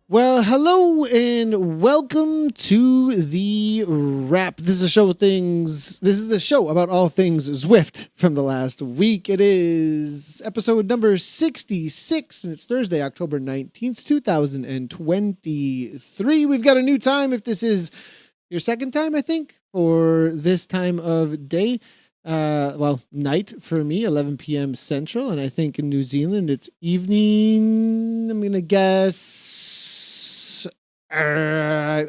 Well, hello and welcome to the wrap. This is a show about all things Zwift from the last week. It is episode number 66 and it's Thursday, October 19th, 2023. We've got a new time if this is your second time, I think, for this time of day. Night for me, 11 p.m. Central, and I think in New Zealand it's evening. I'm gonna guess. I'm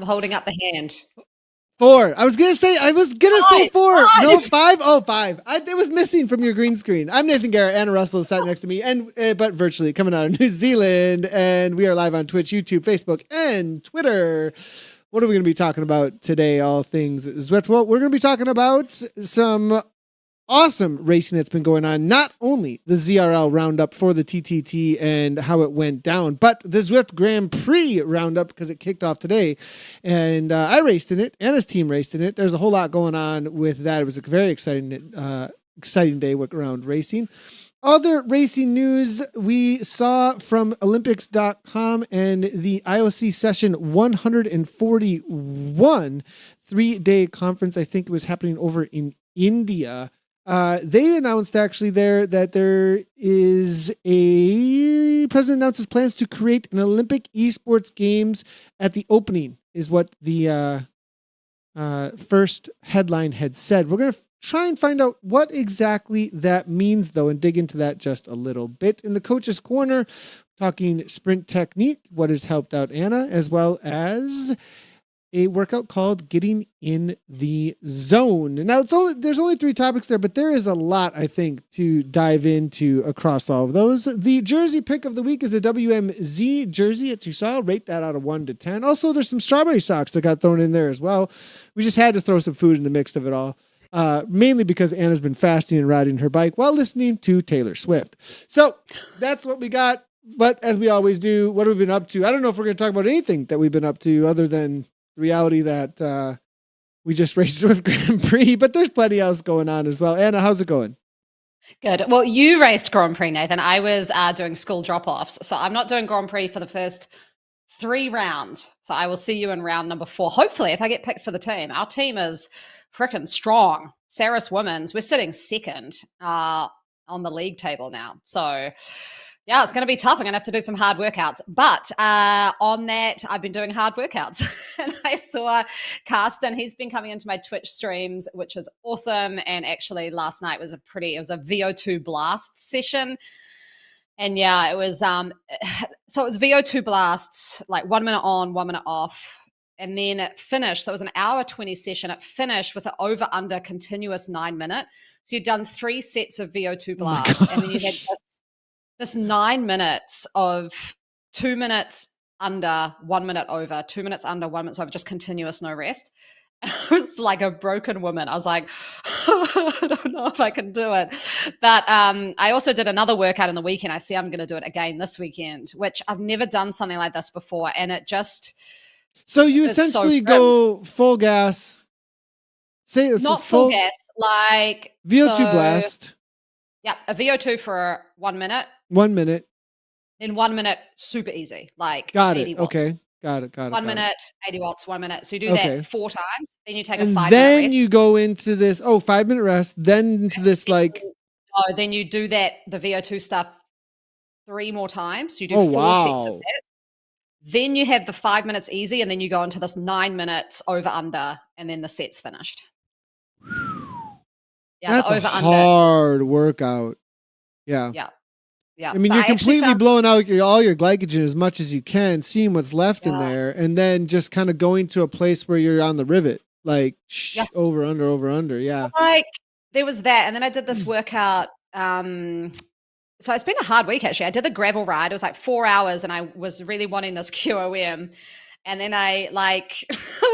holding up the hand. 4. I was gonna say 4. Five. No, 5. Oh, 5. It was missing from your green screen. I'm Nathan Guerra. Anna Russell is sat next to me, and but virtually coming out of New Zealand, and we are live on Twitch, YouTube, Facebook, and Twitter. What are we going to be talking about today? All things Zwift. Well, we're going to be talking about some awesome racing that's been going on. Not only the ZRL Roundup for the TTT and how it went down, but the Zwift Grand Prix Roundup because it kicked off today. And I raced in it. Anna's team raced in it. There's a whole lot going on with that. It was a very exciting day around racing. Other racing news we saw from Olympics.com and the IOC session 141 3-day conference. I think it was happening over in India. They announced actually that there is president announces plans to create an Olympic Esports Games at the opening is what the first headline had said. We're going to try and find out what exactly that means, though, and dig into that just a little bit. In the Coach's Corner, talking sprint technique, what has helped out Anna, as well as a workout called Getting in the Zone. Now, there's only 3 topics there, but there is a lot, I think, to dive into across all of those. The jersey pick of the week is the WMZ jersey, as you saw. Rate that out of 1 to 10. Also, there's some strawberry socks that got thrown in there as well. We just had to throw some food in the mix of it all. Mainly because Anna's been fasting and riding her bike while listening to Taylor Swift. So that's what we got. But as we always do, what have we been up to? I don't know if we're going to talk about anything that we've been up to other than the reality that we just raced Zwift Grand Prix, but there's plenty else going on as well. Anna, how's it going? Good. Well, you raced Grand Prix, Nathan. I was doing school drop-offs. So I'm not doing Grand Prix for the first 3 rounds. So I will see you in round number 4. Hopefully, if I get picked for the team. Our team is freaking strong. Saris Women's, we're sitting second on the league table now. So yeah, it's going to be tough. I'm going to have to do some hard workouts. But on that, I've been doing hard workouts. And I saw Carsten. He's been coming into my Twitch streams, which is awesome. And actually last night was a VO2 blast session. And yeah, it was, so it was VO2 blasts, like 1 minute on, 1 minute off. And then it finished. So it was an hour 20 session. It finished with an over under continuous 9 minute. So you'd done 3 sets of VO2 blasts. And then you had this 9 minutes of 2 minutes under, 1 minute over, 2 minutes under, 1 minute over, just continuous, no rest. And I was like a broken woman. I was like, I don't know if I can do it. But I also did another workout in the weekend. I see I'm going to do it again this weekend, which I've never done something like this before. And it just... So you essentially go full gas. Say it's not full gas, like... VO2 blast. Yeah, a VO2 for 1 minute. 1 minute. In 1 minute, super easy. Like got 80 it. watts. Okay. Got it. 1 minute, 80 watts, 1 minute. So you do that 4 times. Then you take a 5 minute rest. And then you go into this, 5 minute rest. Then into this like... Oh, then you do that, the VO2 stuff 3 more times. So you do 4 sets of that. Then you have the 5 minutes easy. And then you go into this 9 minutes over under. And then the set's finished. Yeah, that's the over a hard workout. Yeah. Yeah. I mean, you're completely blowing out all your glycogen as much as you can, seeing what's left in there, and then just kind of going to a place where you're on the rivet, like over, under. Yeah. Like there was that. And then I did this workout. So it's been a hard week, actually. I did the gravel ride. It was like 4 hours and I was really wanting this QOM. And then I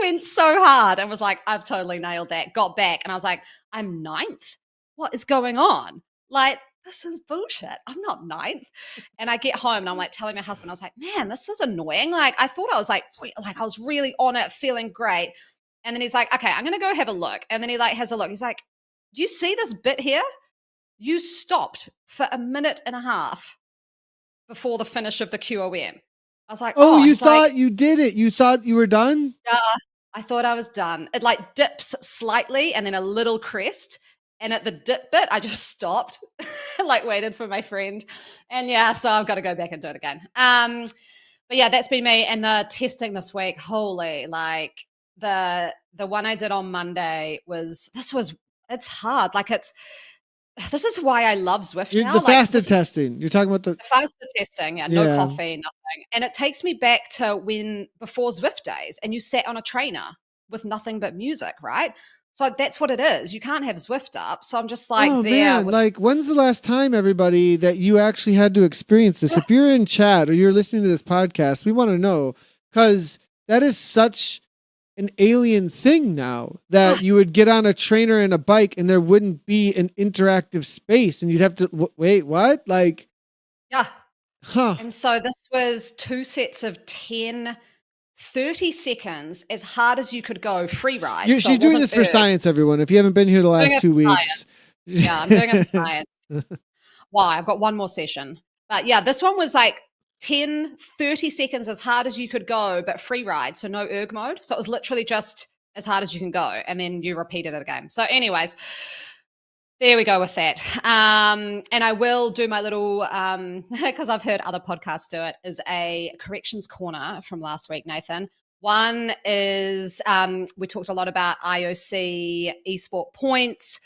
went so hard and was like, I've totally nailed that. Got back and I was like, I'm 9th. What is going on? Like, this is bullshit. I'm not 9th. And I get home and I'm like telling my husband, I was like, man, this is annoying. Like, I thought I was like I was really on it, feeling great. And then he's like, okay, I'm going to go have a look. And then he has a look. He's like, do you see this bit here? You stopped for 1.5 minutes before the finish of the QOM. I was like, you thought you did it. You thought you were done? Yeah, I thought I was done. It like dips slightly and then a little crest. And at the dip bit, I just stopped, like waited for my friend. And yeah, so I've got to go back and do it again. But yeah, that's been me. And the testing this week, holy, like the one I did on Monday it's hard. Like this is why I love Zwift now. The fasted testing. You're talking about the fasted testing. Yeah, no coffee, nothing. And it takes me back to before Zwift days and you sat on a trainer with nothing but music, right? So that's what it is. You can't have Zwift up. So I'm just like, like when's the last time, everybody, that you actually had to experience this? If you're in chat or you're listening to this podcast, we want to know, because that is such an alien thing now that you would get on a trainer and a bike and there wouldn't be an interactive space and you'd have to wait, what? Like, yeah. Huh. And so this was 2 sets of 10 30 seconds as hard as you could go free ride. She's doing this for science, everyone. If you haven't been here the last 2 weeks. Yeah, I'm doing it for science. Why? I've got one more session. But yeah, this one was like 10, 30 seconds as hard as you could go, but free ride. So no erg mode. So it was literally just as hard as you can go. And then you repeated it again. So anyways, there we go with that. And I will do my little, because I've heard other podcasts do it, is a corrections corner from last week, Nathan. One is we talked a lot about IOC esport points.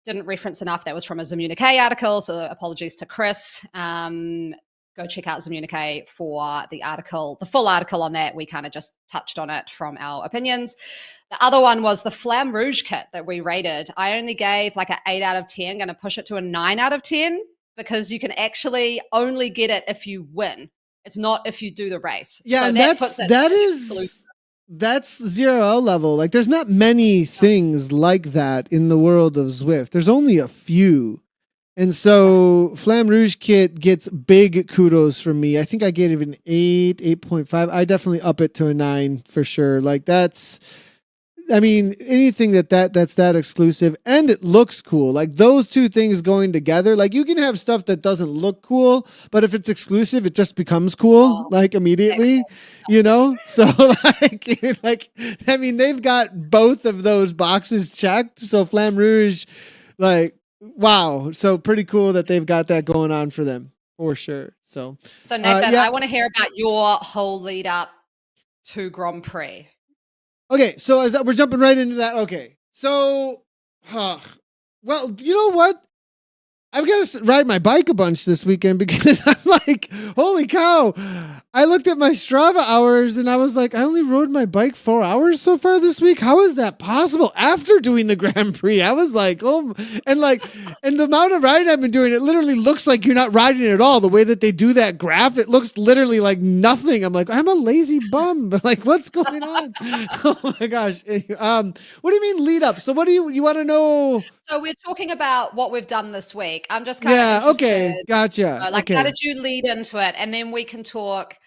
Didn't reference enough. That was from a Zimmunique article, so apologies to Chris. Go check out Zimmunique for the article, the full article on that. We kind of just touched on it from our opinions. The other one was the Flamme Rouge kit that we rated. I only gave like an 8 out of 10, going to push it to a 9 out of 10 because you can actually only get it if you win. It's not if you do the race. Yeah, so and that that's ZRL level. Like there's not many things like that in the world of Zwift. There's only a few. And so Flamme Rouge kit gets big kudos from me. I think I gave it an 8, 8.5. I definitely up it to a 9 for sure. Like that's, I mean, anything that's that exclusive and it looks cool. Like those two things going together, like you can have stuff that doesn't look cool, but if it's exclusive, it just becomes cool, like immediately, you know? So like, I mean, they've got both of those boxes checked. So Flamme Rouge, like, wow. So pretty cool that they've got that going on for them for sure. So Nathan, I want to hear about your whole lead up to Grand Prix. Okay. So we're jumping right into that. Okay. So, well, you know what? I've got to ride my bike a bunch this weekend because I'm like, holy cow. I looked at my Strava hours and I was like, I only rode my bike 4 hours so far this week. How is that possible after doing the Grand Prix? I was like, oh, and the amount of riding I've been doing, it literally looks like you're not riding at all. The way that they do that graph, it looks literally like nothing. I'm like, I'm a lazy bum, but like, what's going on? Oh my gosh. What do you mean lead up? So what do you want to know? So we're talking about what we've done this week. I'm just kind of interested. Okay, gotcha. How did you lead into it? And then we can talk.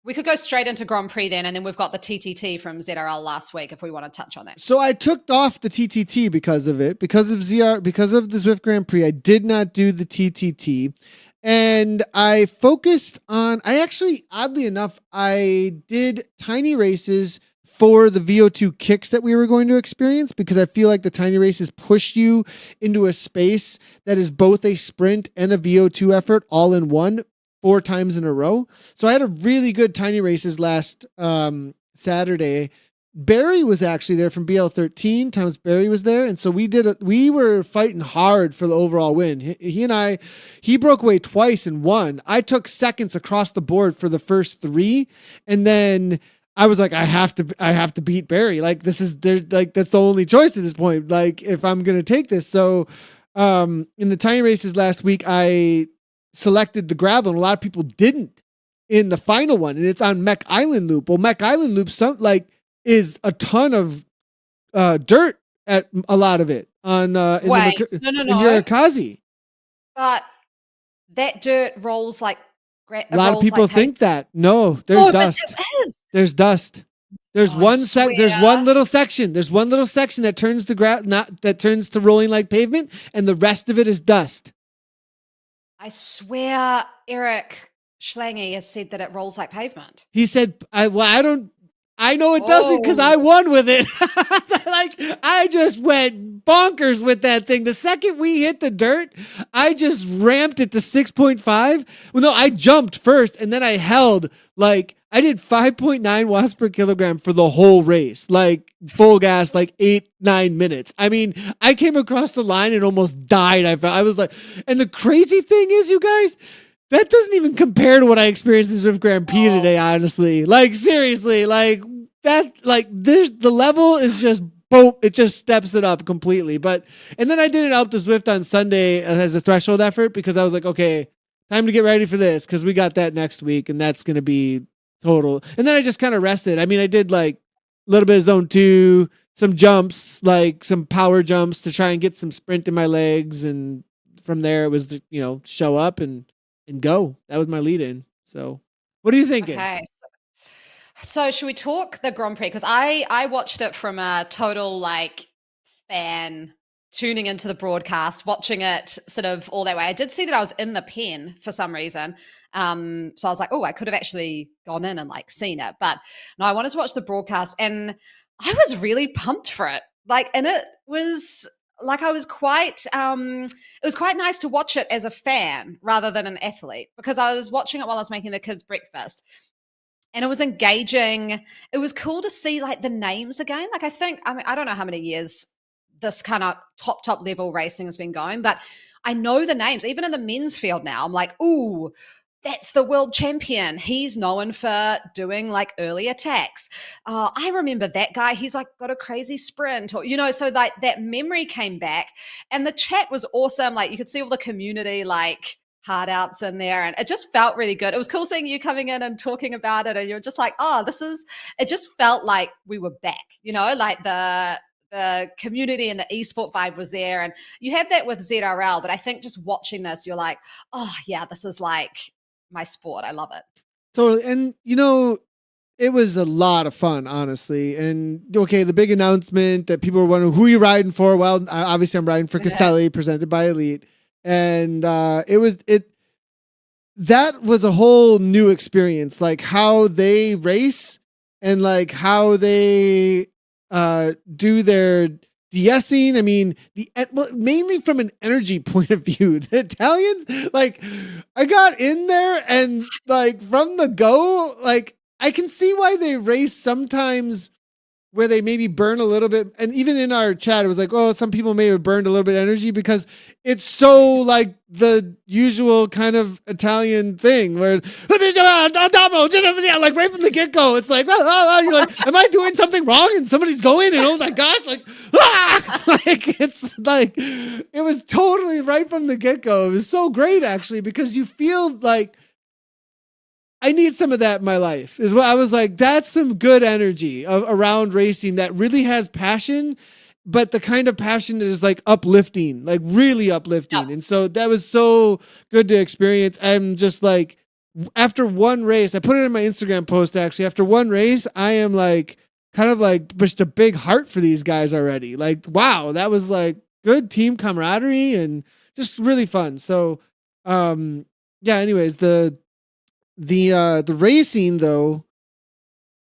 We could go straight into Grand Prix then, and then we've got the TTT from ZRL last week if we want to touch on that. So I took off the TTT because of it, because of the Zwift Grand Prix. I did not do the TTT, and I focused on. I actually, oddly enough, I did tiny races for the VO2 kicks that we were going to experience, because I feel like the tiny races push you into a space that is both a sprint and a VO2 effort all in one 4 times in a row. So I had a really good tiny races last Saturday. Barry was actually there from BL13. Thomas Barry was there. And so we were fighting hard for the overall win. He broke away twice and won. I took seconds across the board for the first 3. And then I was like, I have to beat Barry. Like that's the only choice at this point. Like if I'm going to take this. So, in the tiny races last week, I selected the gravel and a lot of people didn't in the final one. And it's on Mech Island Loop. Well, Mech Island Loop, is a ton of, dirt at a lot of it in Yurikazi. But that dirt rolls like, a lot of people think that. No, there's dust. There's dust. There's one little section. There's one little section that turns to that turns to rolling like pavement, and the rest of it is dust. I swear Eric Schlange has said that it rolls like pavement. He said, I know it doesn't because I won with it. I just went bonkers with that thing. The second we hit the dirt, I just ramped it to 6.5. Well, no, I jumped first and then I held I did 5.9 watts per kilogram for the whole race, like full gas, like 8-9 minutes. I mean, I came across the line and almost died. I was like, and the crazy thing is, you guys, that doesn't even compare to what I experienced in Zwift Grand Prix today, honestly. Like, seriously, the level is just, boom, it just steps it up completely. And then I did it out to Zwift on Sunday as a threshold effort because I was like, okay, time to get ready for this because we got that next week and that's going to be total. And then I just kind of rested. I mean, I did a little bit of zone 2, some jumps, some power jumps to try and get some sprint in my legs. And from there it was, show up and go. That was my lead in. So what are you thinking? Okay. So should we talk the Grand Prix? Because I watched it from a total fan tuning into the broadcast, watching it sort of all that way. I did see that I was in the pen for some reason. So I was like, oh, I could have actually gone in and seen it. But no, I wanted to watch the broadcast and I was really pumped for it. And it was I was quite, it was quite nice to watch it as a fan rather than an athlete because I was watching it while I was making the kids breakfast. and it was engaging. It was cool to see like the names again. Like I don't know how many years this kind of top level racing has been going, but I know the names. Even in the men's field now, I'm like, ooh, that's the world champion. He's known for doing like early attacks. I remember that guy. He's like got a crazy sprint, or so like that memory came back, and the chat was awesome. Like you could see all the community like hard outs in there, and it just felt really good. It was cool seeing you coming in and talking about it, and you're just like, oh, it just felt like we were back, like the community and the esport vibe was there. And you have that with ZRL, but I think just watching this, you're like, oh yeah, this is like my sport. I love it. Totally. And it was a lot of fun, honestly. And okay, the big announcement that people were wondering who you're riding for. Well, obviously I'm riding for Castelli, presented by Elite. And that was a whole new experience, like how they race and like how they do their de-essing. I mean, mainly from an energy point of view, the Italians, like I got in there and like from the go, like I can see why they race sometimes where they maybe burn a little bit. And even in our chat, it was like, oh, some people may have burned a little bit of energy because it's so like the usual kind of Italian thing where like right from the get-go, it's like, you're like, am I doing something wrong? And somebody's going and oh my gosh, like, like it's like, it was totally right from the get-go. It was so great actually, because you feel like, I need some of that in my life is what I was like. That's some good energy around racing that really has passion, but the kind of passion that is like uplifting, like really uplifting. Yeah. And so that was so good to experience. I'm just like, after one race, I put it in my Instagram post actually. After one race, I am like, kind of like just a big heart for these guys already. Like, wow, that was like good team camaraderie and just really fun. So, yeah, anyways, the racing though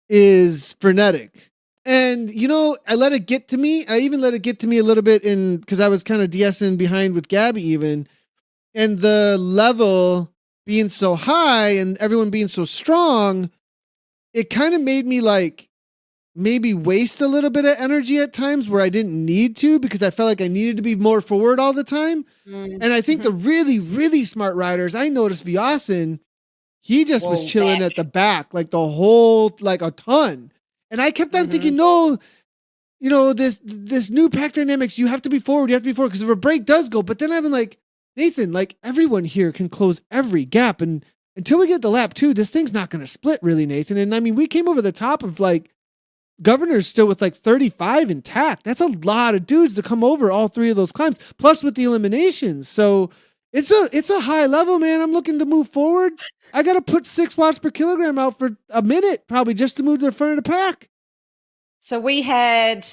is frenetic, and I let it get to me. I even let it get to me a little bit because I was kind of de-essing behind with Gabby even, and the level being so high and everyone being so strong, it kind of made me like maybe waste a little bit of energy at times where I didn't need to, because I felt like I needed to be more forward all the time. And I think the really, really smart riders, I noticed Vyazin, he just was chilling at the back, like the whole, like a ton. And I kept on thinking, no, this new pack dynamics, you have to be forward, because if a break does go. But then I've been like, Nathan, like everyone here can close every gap. And until we get to lap 2, this thing's not going to split really, Nathan. And I mean, we came over the top of like Governors still with like 35 intact. That's a lot of dudes to come over all 3 of those climbs, plus with the eliminations. So it's a high level, man. I'm looking to move forward. I got to put 6 watts per kilogram out for a minute, probably just to move to the front of the pack. So we had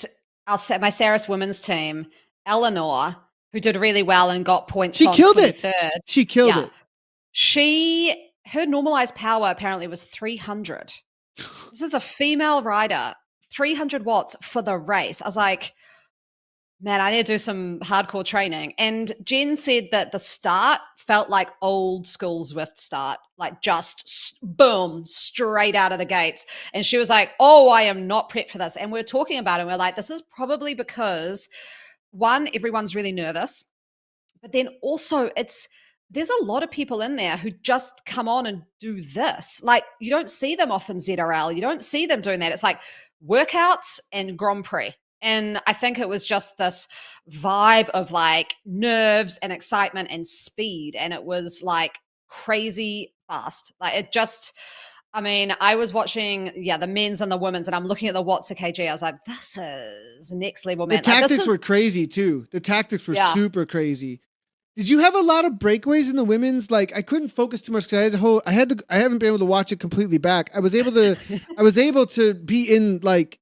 my Saris women's team, Eleanor, who did really well and got points. She killed it. She killed it. Her normalized power apparently was 300. This is a female rider, 300 watts for the race. I was like, man, I need to do some hardcore training. And Jen said that the start felt like old school Zwift start, like just boom, straight out of the gates. And she was like, oh, I am not prepped for this. And we're talking about it. And we're like, this is probably because, one, everyone's really nervous. But then also there's a lot of people in there who just come on and do this. Like you don't see them off in ZRL. You don't see them doing that. It's like workouts and Grand Prix. And I think it was just this vibe of like nerves and excitement and speed. And it was like crazy fast. Like it just, I mean, I was watching, the men's and the women's, and I'm looking at the watts a kg. I was like, this is next level, man. The tactics were crazy too. The tactics were super crazy. Did you have a lot of breakaways in the women's? Like I couldn't focus too much because I haven't been able to watch it completely back. I was able to be in like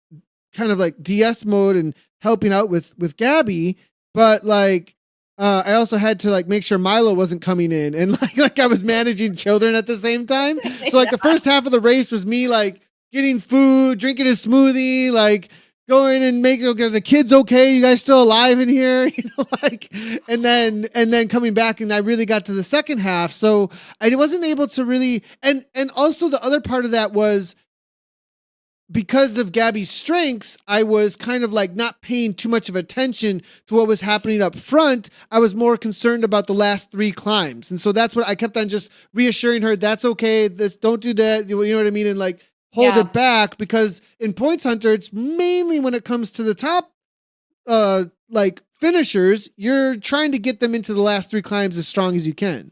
kind of like DS mode and helping out with Gabby, but like I also had to like make sure Milo wasn't coming in, and like I was managing children at the same time. So like the first half of the race was me like getting food, drinking a smoothie, like going and making, okay, the kids okay? You guys still alive in here? Like, and then coming back, and I really got to the second half. So I wasn't able to really, and also the other part of that was, because of Gabby's strengths, I was kind of like not paying too much of attention to what was happening up front. I was more concerned about the last 3 climbs. And so that's what I kept on just reassuring her, that's okay. Don't do that. You know what I mean? And like hold it back, because in Points Hunter, it's mainly when it comes to the top, like finishers, you're trying to get them into the last 3 climbs as strong as you can.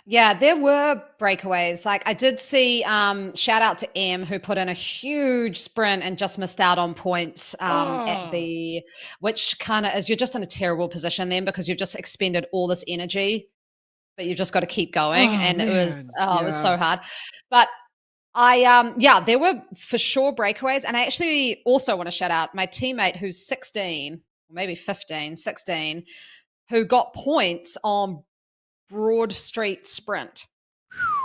Yeah, there were breakaways. Like I did see, shout out to M, who put in a huge sprint and just missed out on points at which kind of is, you're just in a terrible position then, because you've just expended all this energy, but you've just got to keep going. And man. it was so hard. But there were for sure breakaways. And I actually also want to shout out my teammate who's 16, maybe 15, 16, who got points on Broad Street sprint.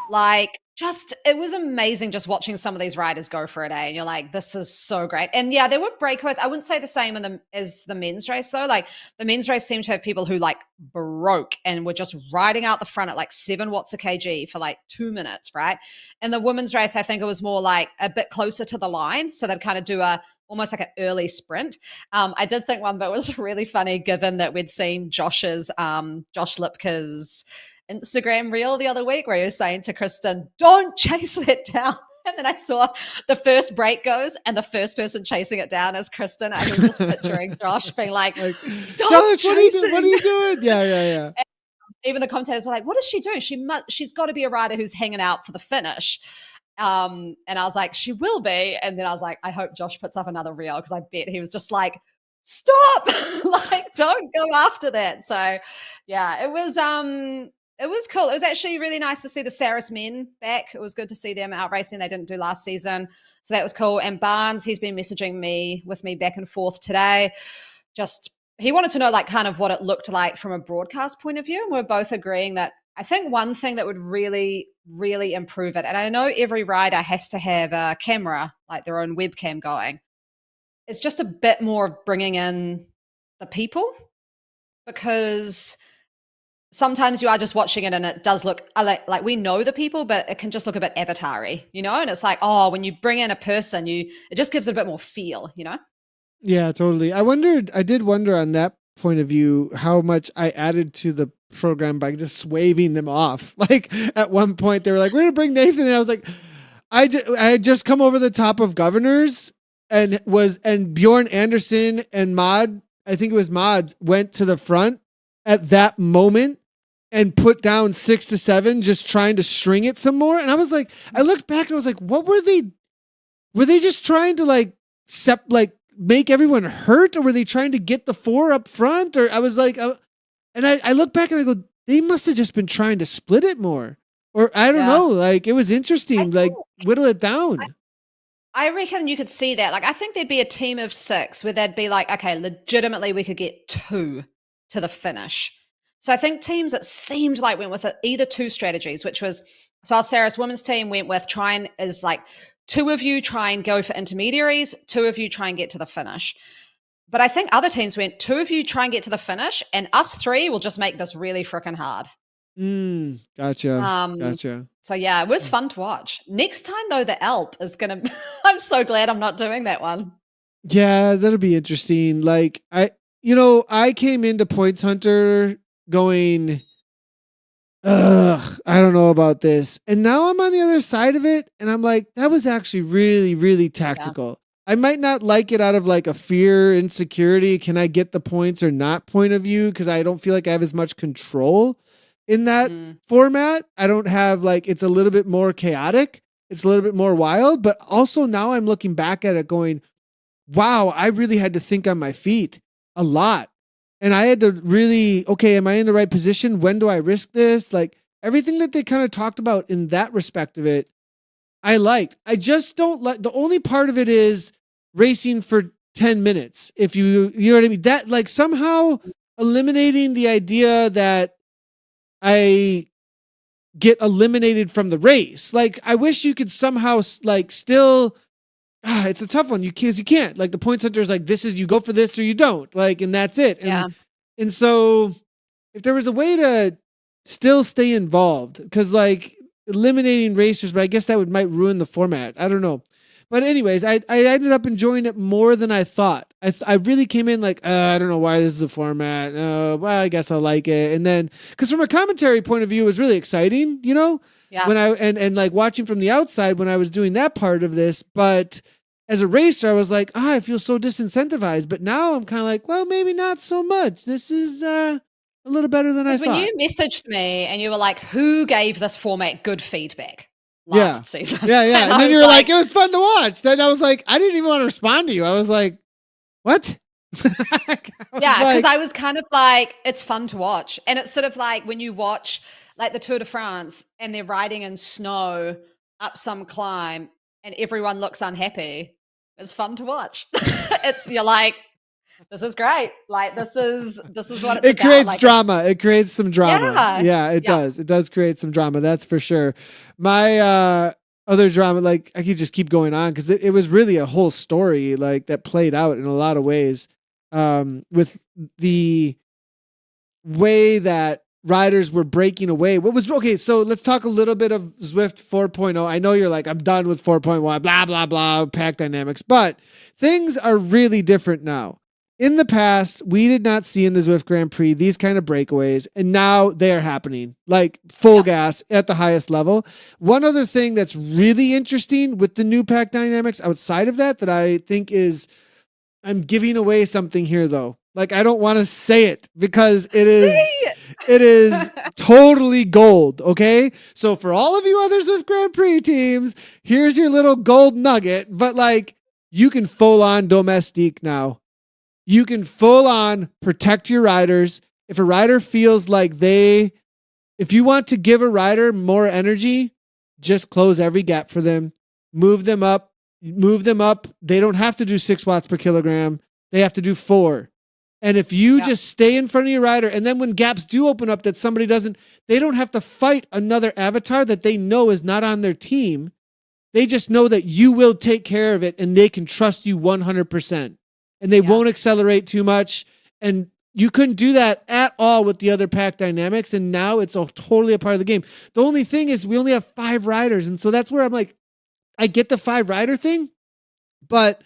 Like, it was amazing just watching some of these riders go for a day, and you're like, this is so great. And yeah, there were breakaways. I wouldn't say the same as the men's race though. Like the men's race seemed to have people who like broke and were just riding out the front at like 7 watts a kg for like 2 minutes, right? And the women's race, I think it was more like a bit closer to the line, so they'd kind of do almost like an early sprint. I did think one bit was really funny, given that we'd seen Josh Lipka's Instagram reel the other week where he was saying to Kristen, don't chase that down. And then I saw the first break goes, and the first person chasing it down is Kristen. I was just picturing Josh being like, stop Josh, chasing. what are you doing? Yeah. And even the commentators were like, what is she doing? She's got to be a rider who's hanging out for the finish. And I was like, she will be. And then I was like, I hope Josh puts up another reel, because I bet he was just like, stop, like, don't go after that. So yeah, it was cool. It was actually really nice to see the Saris men back. It was good to see them out racing. They didn't do last season. So that was cool. And Barnes, he's been messaging with me back and forth today. He wanted to know like kind of what it looked like from a broadcast point of view. And we're both agreeing that I think one thing that would really, really improve it, and I know every rider has to have a camera, like their own webcam going, it's just a bit more of bringing in the people, because sometimes you are just watching it and it does look like we know the people, but it can just look a bit avatar-y, and it's like, oh, when you bring in a person, it just gives it a bit more feel, Yeah, totally. I did wonder on that point of view how much I added to the program by just waving them off. Like at one point they were like, we're gonna bring Nathan, and I was like, I had just come over the top of Governors, and Bjorn Anderson and Maud, I think it was Maud, went to the front at that moment and put down 6 to 7, just trying to string it some more. And I was like, I looked back and I was like, what were they just trying to like make everyone hurt, or were they trying to get the 4 up front? Or I was like, and I look back and I go, they must have just been trying to split it more, or I don't know. Like it was interesting, like whittle it down. I reckon you could see that. Like, I think there'd be a team of 6 where they'd be like, okay, legitimately we could get 2 to the finish. So I think teams that seemed like went with either 2 strategies, which was, so our Saris women's team went with 2 of you try and go for intermediaries, 2 of you try and get to the finish. But I think other teams went 2 of you try and get to the finish, and us 3 will just make this really freaking hard. Gotcha. So yeah, it was fun to watch. Next time though, the Alp is gonna I'm so glad I'm not doing that one. Yeah, that'll be interesting. Like I came into Points Hunter going, I don't know about this. And now I'm on the other side of it, and I'm like, that was actually really, really tactical. Yeah. I might not like it out of like a fear, insecurity, can I get the points or not point of view, because I don't feel like I have as much control in that format. I don't have it's a little bit more chaotic. It's a little bit more wild, but also now I'm looking back at it going, wow, I really had to think on my feet a lot. And I had to really, okay, am I in the right position? When do I risk this? Like everything that they kind of talked about in that respect of it, I liked. I just don't like, the only part of it is racing for 10 minutes. If you know what I mean? That like somehow eliminating the idea that I get eliminated from the race. Like I wish you could somehow like still it's a tough one. You can't. Like the points hunter is like, this is, you go for this or you don't. Like, and that's it. And so if there was a way to still stay involved, because like eliminating racers, but I guess that might ruin the format. I don't know. But anyways, I ended up enjoying it more than I thought. I really came in like, I don't know why this is a format. Well, I guess I like it. And then, because from a commentary point of view, it was really exciting, you know? Yeah. When and like watching from the outside when I was doing that part of this. But as a racer, I was like, I feel so disincentivized. But now I'm kind of like, well, maybe not so much. This is a little better than I thought. When you messaged me and you were like, who gave this format good feedback? Last season. Yeah. And then you were like, it was fun to watch. Then I was like, I didn't even want to respond to you. I was like, what? Because I was kind of like, it's fun to watch. And it's sort of like when you watch like the Tour de France and they're riding in snow up some climb and everyone looks unhappy. It's fun to watch. You're like, this is great. Like this is what it's about. It creates drama. It creates some drama. Yeah, it does. It does create some drama. That's for sure. My other drama, like I could just keep going on because it was really a whole story like that played out in a lot of ways. With the way that riders were breaking away. So let's talk a little bit of Zwift 4.0. I know you're like, I'm done with 4.1, blah, blah, blah, pack dynamics, but things are really different now. In the past, we did not see in the Zwift Grand Prix these kind of breakaways, and now they are happening, like full gas at the highest level. One other thing that's really interesting with the new pack dynamics outside of that I think is, I'm giving away something here though. Like I don't want to say it because it is totally gold. Okay. So for all of you others with Grand Prix teams, here's your little gold nugget, but like you can full on domestique now. You can full on protect your riders. If a rider feels like if you want to give a rider more energy, just close every gap for them, move them up. They don't have to do 6 watts per kilogram. They have to do 4. And if you just stay in front of your rider, and then when gaps do open up that somebody they don't have to fight another avatar that they know is not on their team. They just know that you will take care of it and they can trust you 100%. And they won't accelerate too much. And you couldn't do that at all with the other pack dynamics. And now it's totally a part of the game. The only thing is we only have 5 riders. And so that's where I'm like, I get the 5 rider thing, but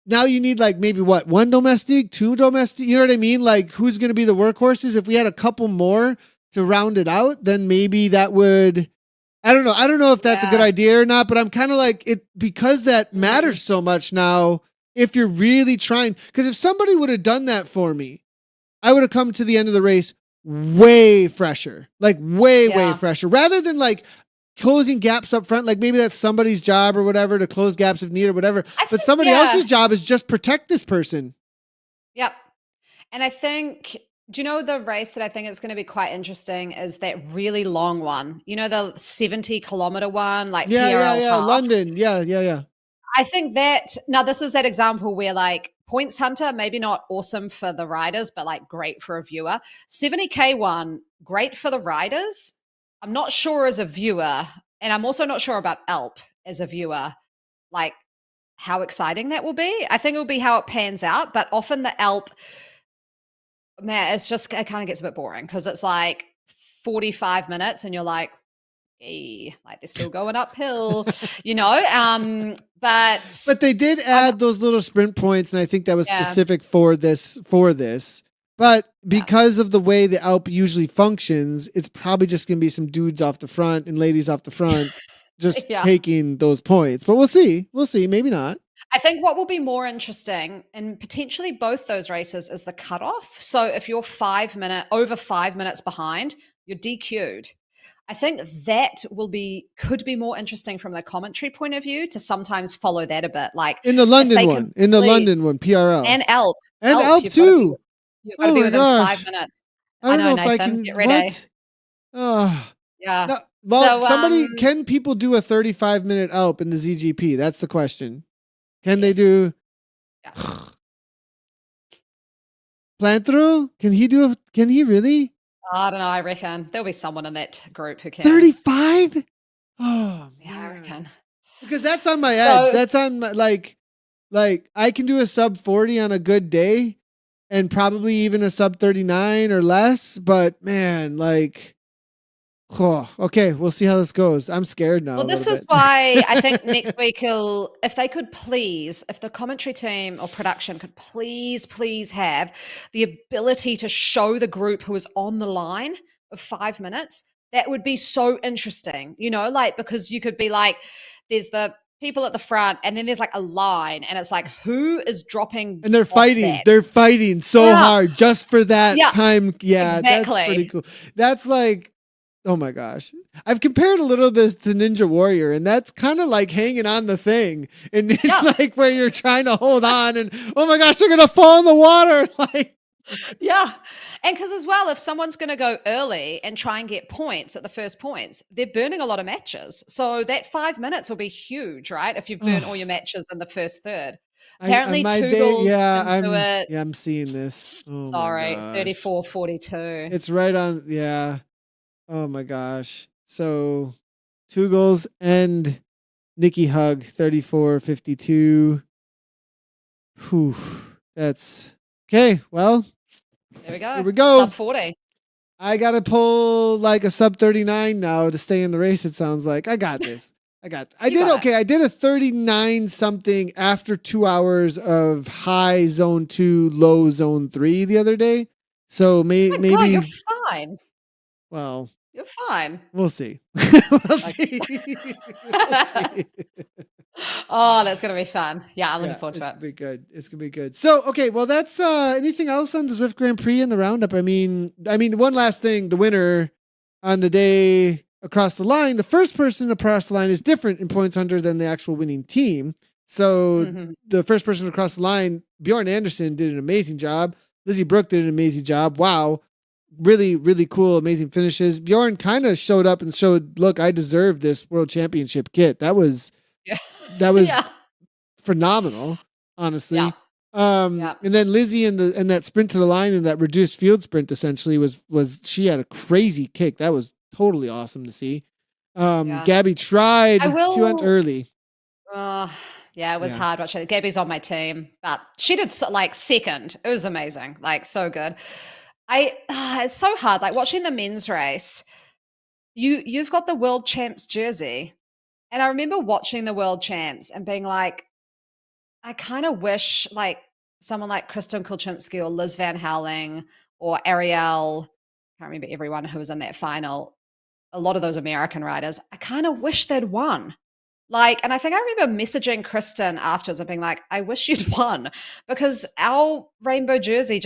now you need like maybe 1 domestic, 2 domestic. You know what I mean? Like who's going to be the workhorses? If we had a couple more to round it out, then maybe that would, I don't know. I don't know if that's a good idea or not, but I'm kind of like it because that matters so much now. If you're really trying, because if somebody would have done that for me, I would have come to the end of the race way fresher, like way fresher, rather than like closing gaps up front. Like maybe that's somebody's job or whatever to close gaps if needed or whatever. But somebody else's job is just protect this person. Yep. And I think, do you know the race that I think is going to be quite interesting is that really long one? You know, the 70-kilometer one, like PRL London. Yeah. I think that now this is that example where like Points Hunter, maybe not awesome for the riders, but like great for a viewer. 70K one, great for the riders. I'm not sure as a viewer, and I'm also not sure about ALP as a viewer, like how exciting that will be. I think it will be how it pans out, but often the ALP, man, it kind of gets a bit boring because it's like 45 minutes and you're like they're still going uphill, you know. But they did add those little sprint points, and I think that was specific for this. But because of the way the Alp usually functions, it's probably just going to be some dudes off the front and ladies off the front just taking those points. But we'll see. Maybe not. I think what will be more interesting in potentially both those races is the cutoff. So if you're over 5 minutes behind, you're DQ'd. I think that could be more interesting from the commentary point of view to sometimes follow that a bit. Like in the London one, PRL and ALP too. You've got to be within 5 minutes. I don't know Nathan, if I can. Get ready. What? Yeah. No, well, can people do a 35-minute ALP in the ZGP? That's the question. Can they do? Yeah. Plantero? Can he really? I don't know. I reckon there'll be someone in that group who can. 35? Oh, yeah, I reckon. Because that's on my edge. So- That's on my, like I can do a sub 40 on a good day and probably even a sub 39 or less. But man, like, oh, okay, we'll see how this goes. I'm scared now. Well, a this little is bit. why I think next week if they could please, if the commentary team or production could please have the ability to show the group who is on the line of 5 minutes, that would be so interesting, like, because you could be like, there's the people at the front and then there's like a line and it's like, who is dropping and they're off fighting. that? They're fighting so Yeah. hard just for that Yeah, time. Yeah, that's exactly. pretty cool. That's like, oh my gosh. I've compared a little bit to Ninja Warrior, and that's kind of like hanging on the thing. And it's Yeah. like where you're trying to hold on and, oh my gosh, they're going to fall in the water. Like, Yeah. And because as well, if someone's going to go early and try and get points at the first points, they're burning a lot of matches. So that 5 minutes will be huge, right? If you've burnt all your matches in the first third. Apparently, Toodles I'm seeing this. Oh sorry, my gosh. 34-42. It's right on. Yeah. Oh my gosh. So 2 goals and Nikki Hug 34-52. Whew. That's okay. Well, There we go. Here we go. Sub 40. I got to pull like a sub 39 now to stay in the race. It sounds like I got this. I did okay. I did a 39 something after 2 hours of high zone 2, low zone 3 the other day. So maybe God, you're fine. Well, You're fine. we'll see. We'll see. We'll see. Oh, that's gonna be fun. Yeah, I'm looking forward to It's it. gonna be good. It's gonna be good. So, okay, well, that's anything else on the Zwift Grand Prix and the roundup? I mean, one last thing: the winner on the day across the line, the first person across the line is different in points under than the actual winning team. So, the first person across the line, Bjorn Anderson, did an amazing job. Lizzie Brooke did an amazing job. Wow. Really, really cool, amazing finishes. Bjorn kind of showed up and showed, look, I deserve this world championship kit. That was phenomenal, honestly. Yeah. And then Lizzie and that sprint to the line and that reduced field sprint essentially was she had a crazy kick. That was totally awesome to see. Gabby tried. She went early. Yeah, it was hard watching. Gabby's on my team, but she did second. It was amazing, like so good. It's so hard. Like watching the men's race, you've got the world champs jersey, and I remember watching the world champs and being like, I kind of wish like someone like Kristen Kulczynski or Liz Van Houweling or Ariel, I can't remember everyone who was in that final. A lot of those American riders, I kind of wish they'd won. And I think I remember messaging Kristen afterwards and being like, I wish you'd won, because our rainbow jersey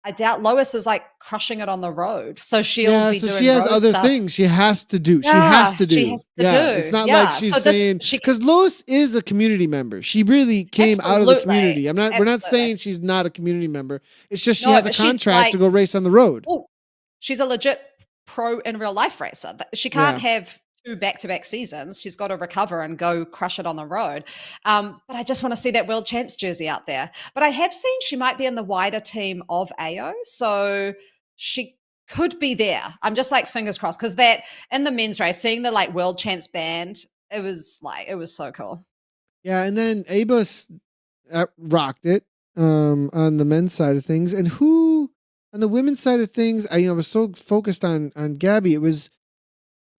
I doubt Lois is like crushing it on the road. So she'll be doing she has road other stuff. things she has to do. Yeah, she has to do. It's not like she's saying, because Lois is a community member. She really came out of the community. We're not saying she's not a community member. It's just she has a contract to go race on the road. Oh, she's a legit pro in real life racer. She can't have 2 back-to-back seasons. She's got to recover and go crush it on the road. But I just want to see that world champs jersey out there. But I have seen she might be in the wider team of AO, so she could be there. I'm just like fingers crossed, because that in the men's race, seeing the like world champs band, it was so cool. Yeah, and then Abus rocked it on the men's side of things, and who on the women's side of things, I was so focused on Gabby. It was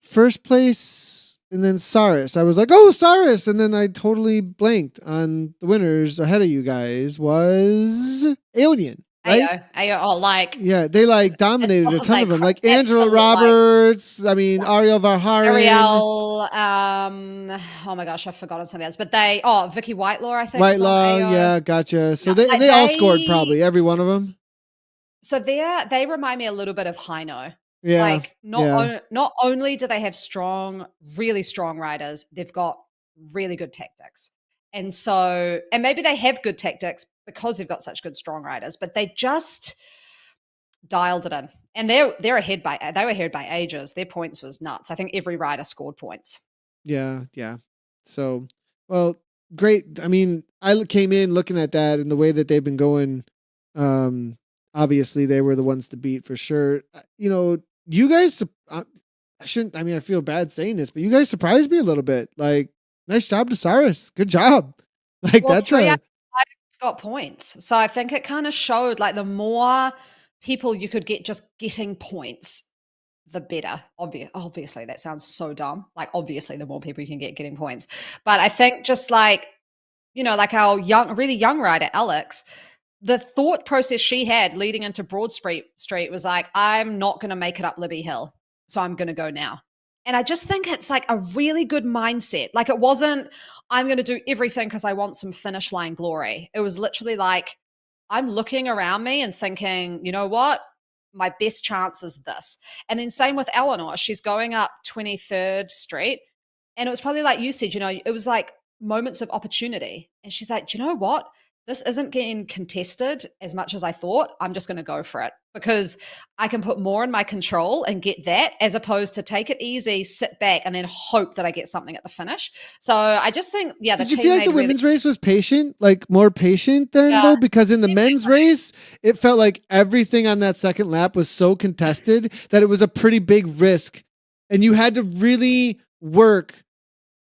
first place and then Saris. I was like, oh, Saris. And then I totally blanked on the winners ahead of you guys was Aeonian. Right? AO, yeah, they dominated a ton of them. Like Angela Roberts, Ariel Varharen. Ariel, oh my gosh, I've forgotten some of the others. But Vicky Whitelaw, I think. Whitelaw, yeah, gotcha. So they all scored probably, every one of them. So they remind me a little bit of Heino. Yeah. Not only do they have really strong riders, they've got really good tactics. And maybe they have good tactics because they've got such good strong riders, but they just dialed it in. And they were ahead by ages. Their points was nuts. I think every rider scored points. Yeah. So, well, great. I came in looking at that and the way that they've been going. Obviously they were the ones to beat for sure. You guys, I feel bad saying this, but you guys surprised me a little bit. Like, Nice job to Cyrus. Good job. Like Well, that's 3 out a of 5 got points. So I think it kind of showed like the more people you could get just getting points, the better. Obviously, that sounds so dumb. Like, obviously, the more people you can get getting points. But I think just like, like our really young rider, Alex, the thought process she had leading into Broad Street was like, I'm not going to make it up Libby Hill. So I'm going to go now. And I just think it's like a really good mindset. Like, it wasn't, I'm going to do everything because I want some finish line glory. It was literally like, I'm looking around me and thinking, you know what? My best chance is this. And then same with Eleanor. She's going up 23rd Street. And it was probably like you said, it was like moments of opportunity. And she's like, do you know what? This isn't getting contested as much as I thought. I'm just going to go for it because I can put more in my control and get that as opposed to take it easy, sit back, and then hope that I get something at the finish. So I just think, the Did you team feel like the women's race was patient, like more patient than though? Because in the men's race, it felt like everything on that second lap was so contested that it was a pretty big risk. And you had to really work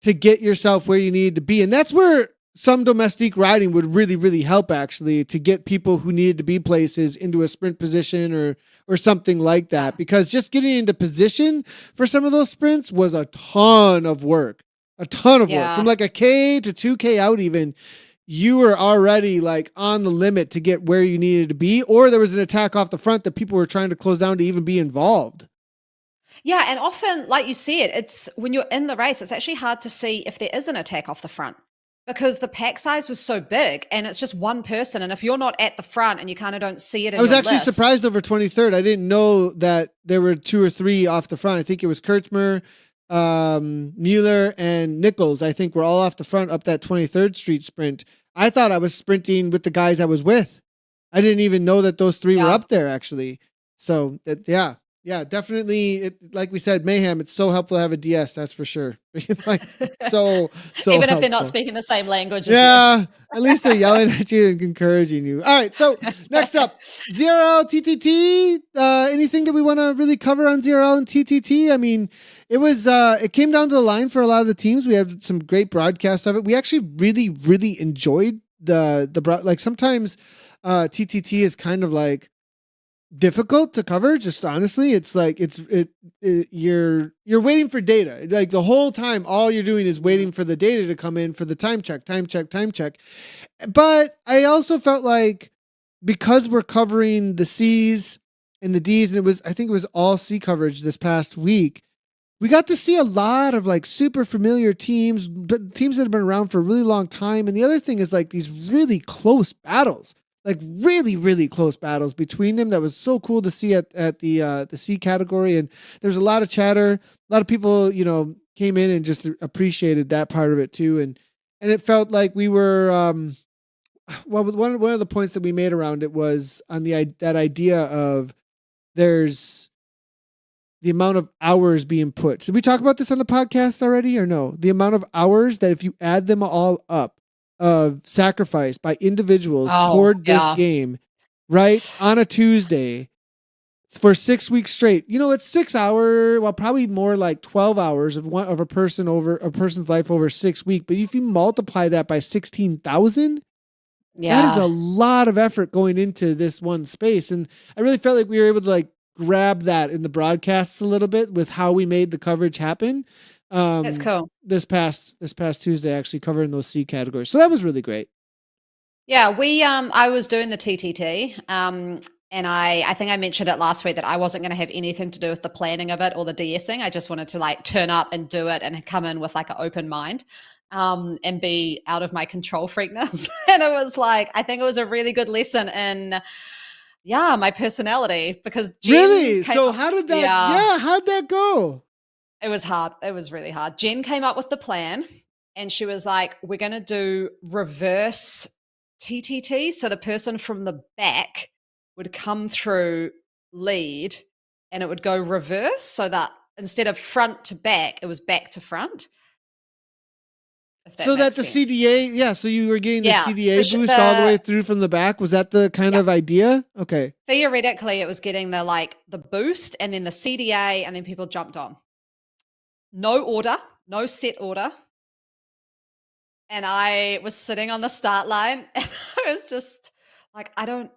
to get yourself where you needed to be. And that's where some domestique riding would really, really help actually to get people who needed to be places into a sprint position or something like that. Because just getting into position for some of those sprints was a ton of work. A ton of work. From like a K to 2K out even, you were already like on the limit to get where you needed to be, or there was an attack off the front that people were trying to close down to even be involved. Yeah, and often, like you said, it's when you're in the race, it's actually hard to see if there is an attack off the front because the pack size was so big and it's just one person. And if you're not at the front and you kind of don't see it in I was your actually list, surprised over 23rd. I didn't know that there were 2 or 3 off the front. I think it was Kirchmer, Mueller, and Nichols. I think were all off the front up that 23rd Street sprint. I thought I was sprinting with the guys I was with. I didn't even know that those 3 were up there actually. So yeah, definitely. Like we said, mayhem. It's so helpful to have a DS. That's for sure. Like so even helpful. if they're not speaking the same language. Yeah, at least they're yelling at you and encouraging you. All right, so next up, ZRL TTT. Anything that we want to really cover on ZRL and TTT? I mean, it came down to the line for a lot of the teams. We have some great broadcasts of it. We actually really, really enjoyed like sometimes TTT is kind of like difficult to cover. Just honestly, it's like you're waiting for data. Like the whole time, all you're doing is waiting for the data to come in for the time check. But I also felt like because we're covering the C's and the D's, and I think it was all C coverage this past week. We got to see a lot of like super familiar teams, but teams that have been around for a really long time. And the other thing is like these really close battles. Like really, really close battles between them. That was so cool to see at the C category. And there's a lot of chatter. A lot of people, came in and just appreciated that part of it too. And it felt like we were, one of the points that we made around it was on that idea of there's the amount of hours being put. Did we talk about this on the podcast already or no? The amount of hours that if you add them all up, of sacrifice by individuals toward this game, right? On a Tuesday for 6 weeks straight. It's 6 hours, well, probably more like 12 hours of a person's life over 6 weeks. But if you multiply that by 16,000, that is a lot of effort going into this one space. And I really felt like we were able to like grab that in the broadcasts a little bit with how we made the coverage happen. That's cool. This past Tuesday, actually covering those C categories, so that was really great. Yeah, I was doing the TTT, and I think I mentioned it last week that I wasn't going to have anything to do with the planning of it or the DSing. I just wanted to like turn up and do it and come in with like an open mind, and be out of my control freakness. And it was like I think it was a really good lesson in my personality because Jen so how did that? How'd that go? It was hard. It was really hard. Jen came up with the plan and she was like, we're going to do reverse TTT. So the person from the back would come through lead and it would go reverse so that instead of front to back, it was back to front. So that the sense. CDA, so you were getting the CDA boost all the way through from the back. Was that the kind of idea? Okay. Theoretically, it was getting the boost and then the CDA and then people jumped on. No order, no set order. and I was sitting on the start line, and I was just like, I don't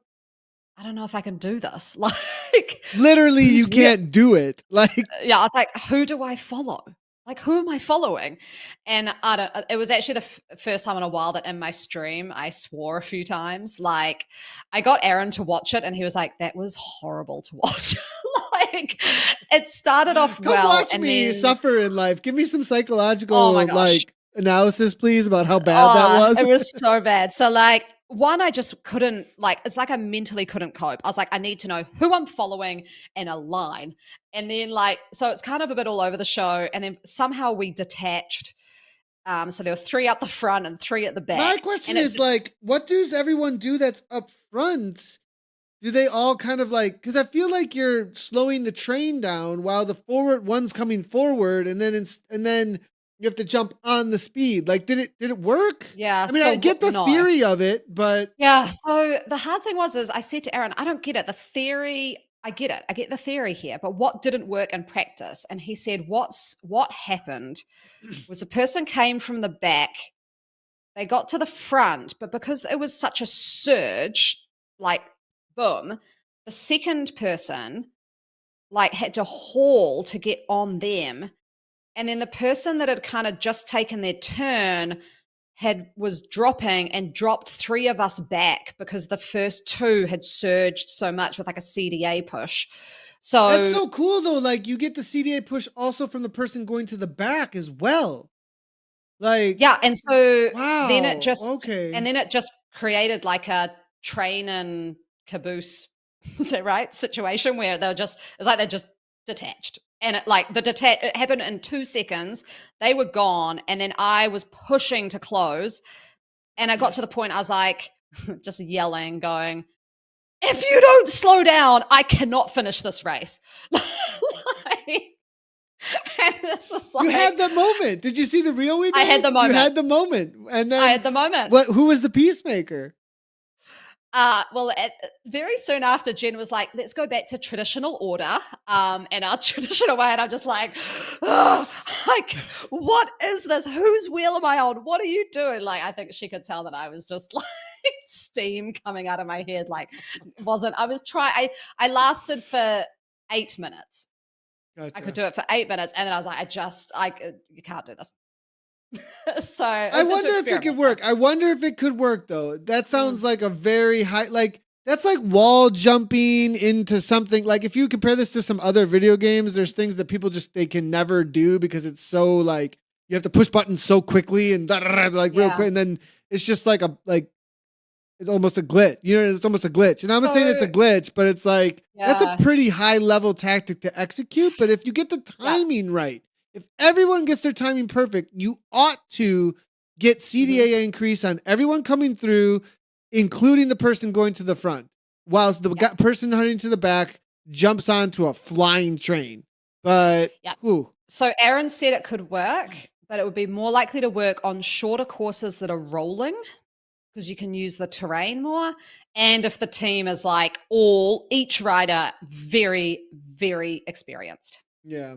know if I can do this. Like, Literally, you who's real? can't do it. Like, Yeah, I was like, who do I follow? Like, who am I following? And I don't. It was actually the first time in a while that in my stream I swore a few times. Like, I got Aaron to watch it, and he was like, "That was horrible to watch." Like, it started off come well, watch and me then suffer in life. Give me some oh my psychological gosh, analysis, please, about how bad that oh, was. it was so bad. So like one, I just couldn't like it's like I mentally couldn't cope. I was like, I need to know who I'm following in a line. And then like so it's kind of a bit all over the show. And then somehow we detached. So there were three up the front and three at the My back. question And is like, what does everyone do that's up front? Do they all kind of like, because I feel like you're slowing the train down while the forward one's coming forward, and then you have to jump on the speed. Like, did it work? yeah, I mean, I get the no. theory of it, but Yeah. So the hard thing is I said to Aaron, I don't get it. The theory, I get it. I get the theory here, but what didn't work in practice? And he said, what happened was the person came from the back. They got to the front, but because it was such a surge, like boom, the second person like had to haul to get on them. And then the person that had kind of just taken their turn was dropping and dropped three of us back because the first two had surged so much with like a CDA push. So that's so cool though. Like, you get the CDA push also from the person going to the back as well. Like, yeah, and so wow, then it okay. just created like a train and caboose, is that right? Situation where it's like they're just detached. And it happened in 2 seconds. They were gone, and then I was pushing to close, and I got to the point I was like just yelling, going, "If you don't slow down, I cannot finish this race." Like, and this was like You had the moment. Did you see the reel we made? I had the moment. You had the moment. And then I had the moment. who was the peacemaker? Well, very soon after, Jen was like, "Let's go back to traditional order and our traditional way." And I'm just like, oh, like, what is this? Whose wheel am I on? What are you doing? Like, I think she could tell that I was just like steam coming out of my head. Like, I lasted for 8 minutes. Gotcha. I could do it for 8 minutes, and then I was like, you can't do this. So I wonder if it could work. I wonder if it could work though. That sounds like a very high, like that's like wall jumping into something. Like, if you compare this to some other video games, there's things that people they can never do because it's so like you have to push buttons so quickly and like real quick, and then it's just like it's almost a glitch. You know, it's almost a glitch. And I'm not saying it's a glitch, but it's like that's a pretty high level tactic to execute. But if you get the timing right, if everyone gets their timing perfect, you ought to get CDA increase on everyone coming through, including the person going to the front, whilst the person heading to the back jumps onto a flying train. But so Aaron said it could work, but it would be more likely to work on shorter courses that are rolling, because you can use the terrain more. And if the team is like each rider very, very experienced. Yeah.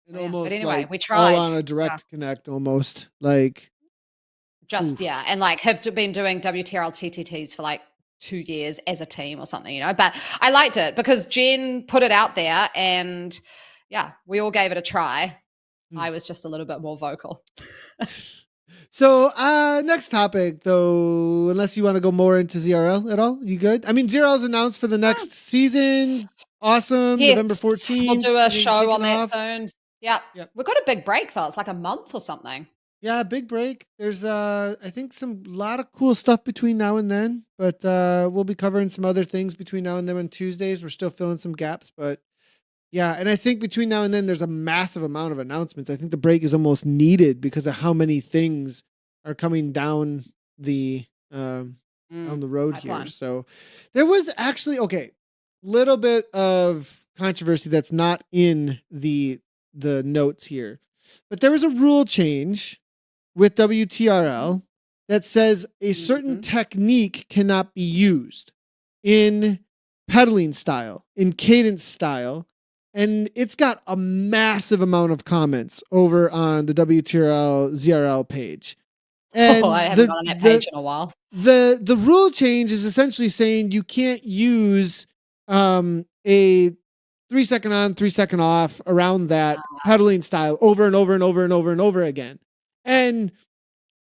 And So, almost but anyway, like we tried. all on a direct connect almost. Like and like have been doing WTRL TTTs for like 2 years as a team or something, but I liked it because Jen put it out there, and we all gave it a try. I was just a little bit more vocal. So next topic though, unless you want to go more into ZRL at all, you good? I mean, ZRL is announced for the next season. Awesome. Yes, November 14th. we'll do a show on that soon. Yep. We've got a big break though. It's like a month or something. Yeah, big break. There's I think lot of cool stuff between now and then, but we'll be covering some other things between now and then on Tuesdays. We're still filling some gaps, but yeah, and I think between now and then there's a massive amount of announcements. I think the break is almost needed because of how many things are coming down the on the road here. So there was actually little bit of controversy that's not in the notes here, but there was a rule change with WTRL that says a certain technique cannot be used in pedaling style, in cadence style. And it's got a massive amount of comments over on the WTRL ZRL page. And I haven't gone on that page in a while. the rule change is essentially saying you can't use a 3 second on, 3 second off around that pedaling style over and over and over and over and over again. And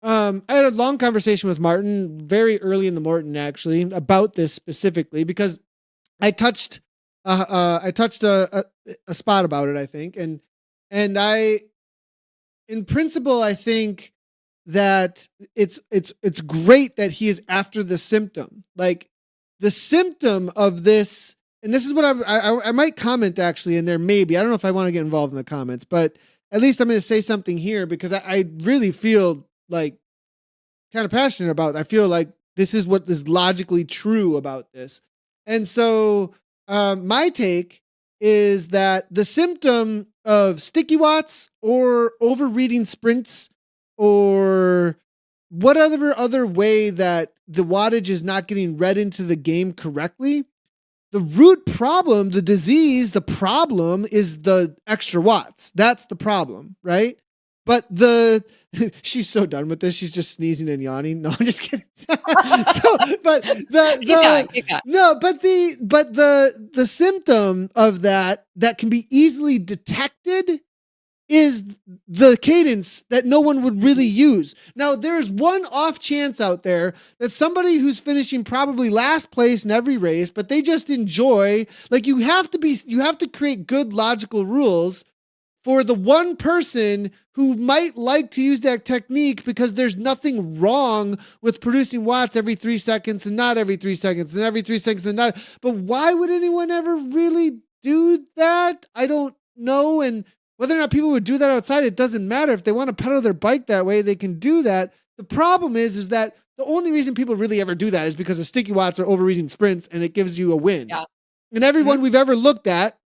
I had a long conversation with Martin very early in the morning, actually, about this specifically, because I touched a spot about it, I think. And in principle, I think that it's great that he is after the symptom. Like the symptom of this, and this is what I might comment actually in there, maybe. I don't know if I want to get involved in the comments, but at least I'm going to say something here because I really feel like kind of passionate about it. I feel like this is what is logically true about this. And so my take is that the symptom of sticky watts or overreading sprints or whatever other way that the wattage is not getting read into the game correctly, the root problem, the disease, the problem is the extra watts. That's the problem, right? But she's so done with this. She's just sneezing and yawning. No, I'm just kidding. The symptom of that can be easily detected is the cadence that no one would really use. Now, there's one off chance out there that somebody who's finishing probably last place in every race, but they just enjoy, like you have to create good logical rules for the one person who might like to use that technique because there's nothing wrong with producing watts every 3 seconds and not every 3 seconds and every 3 seconds and not. But why would anyone ever really do that? I don't know. And whether or not people would do that outside, it doesn't matter. If they want to pedal their bike that way, they can do that. The problem is that the only reason people really ever do that is because the sticky watts are overreading sprints and it gives you a win. Yeah. And everyone we've ever looked at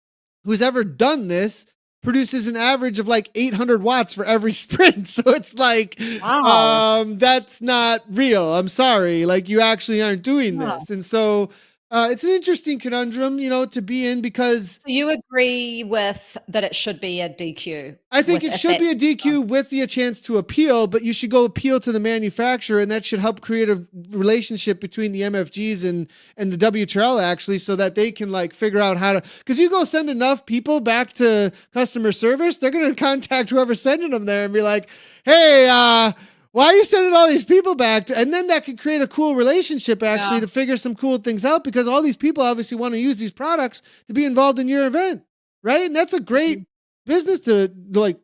who's ever done this produces an average of like 800 watts for every sprint. So it's like, wow. That's not real. I'm sorry. Like you actually aren't doing this. And so it's an interesting conundrum, to be in because... You agree with that it should be a DQ? I think it should be a DQ with the chance to appeal, but you should go appeal to the manufacturer, and that should help create a relationship between the MFGs and the WTRL actually, so that they can like figure out how to... Because you go send enough people back to customer service, they're going to contact whoever's sending them there and be like, hey, why are you sending all these people back? And then that could create a cool relationship actually to figure some cool things out because all these people obviously want to use these products to be involved in your event, right? And that's a great business to like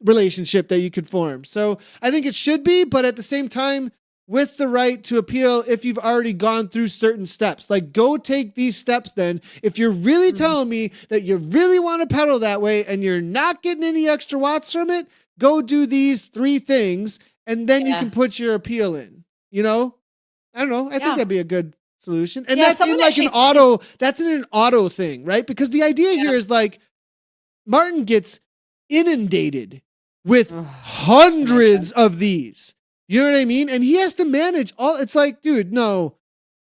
relationship that you could form. So I think it should be, but at the same time, with the right to appeal if you've already gone through certain steps. Like go take these steps then. If you're really telling me that you really want to pedal that way and you're not getting any extra watts from it, go do these 3 things. And then you can put your appeal in, I don't know. I think that'd be a good solution. And that's in like that's in an auto thing, right? Because the idea here is like Martin gets inundated with hundreds of these. You know what I mean? And he has to manage it's like, dude, no,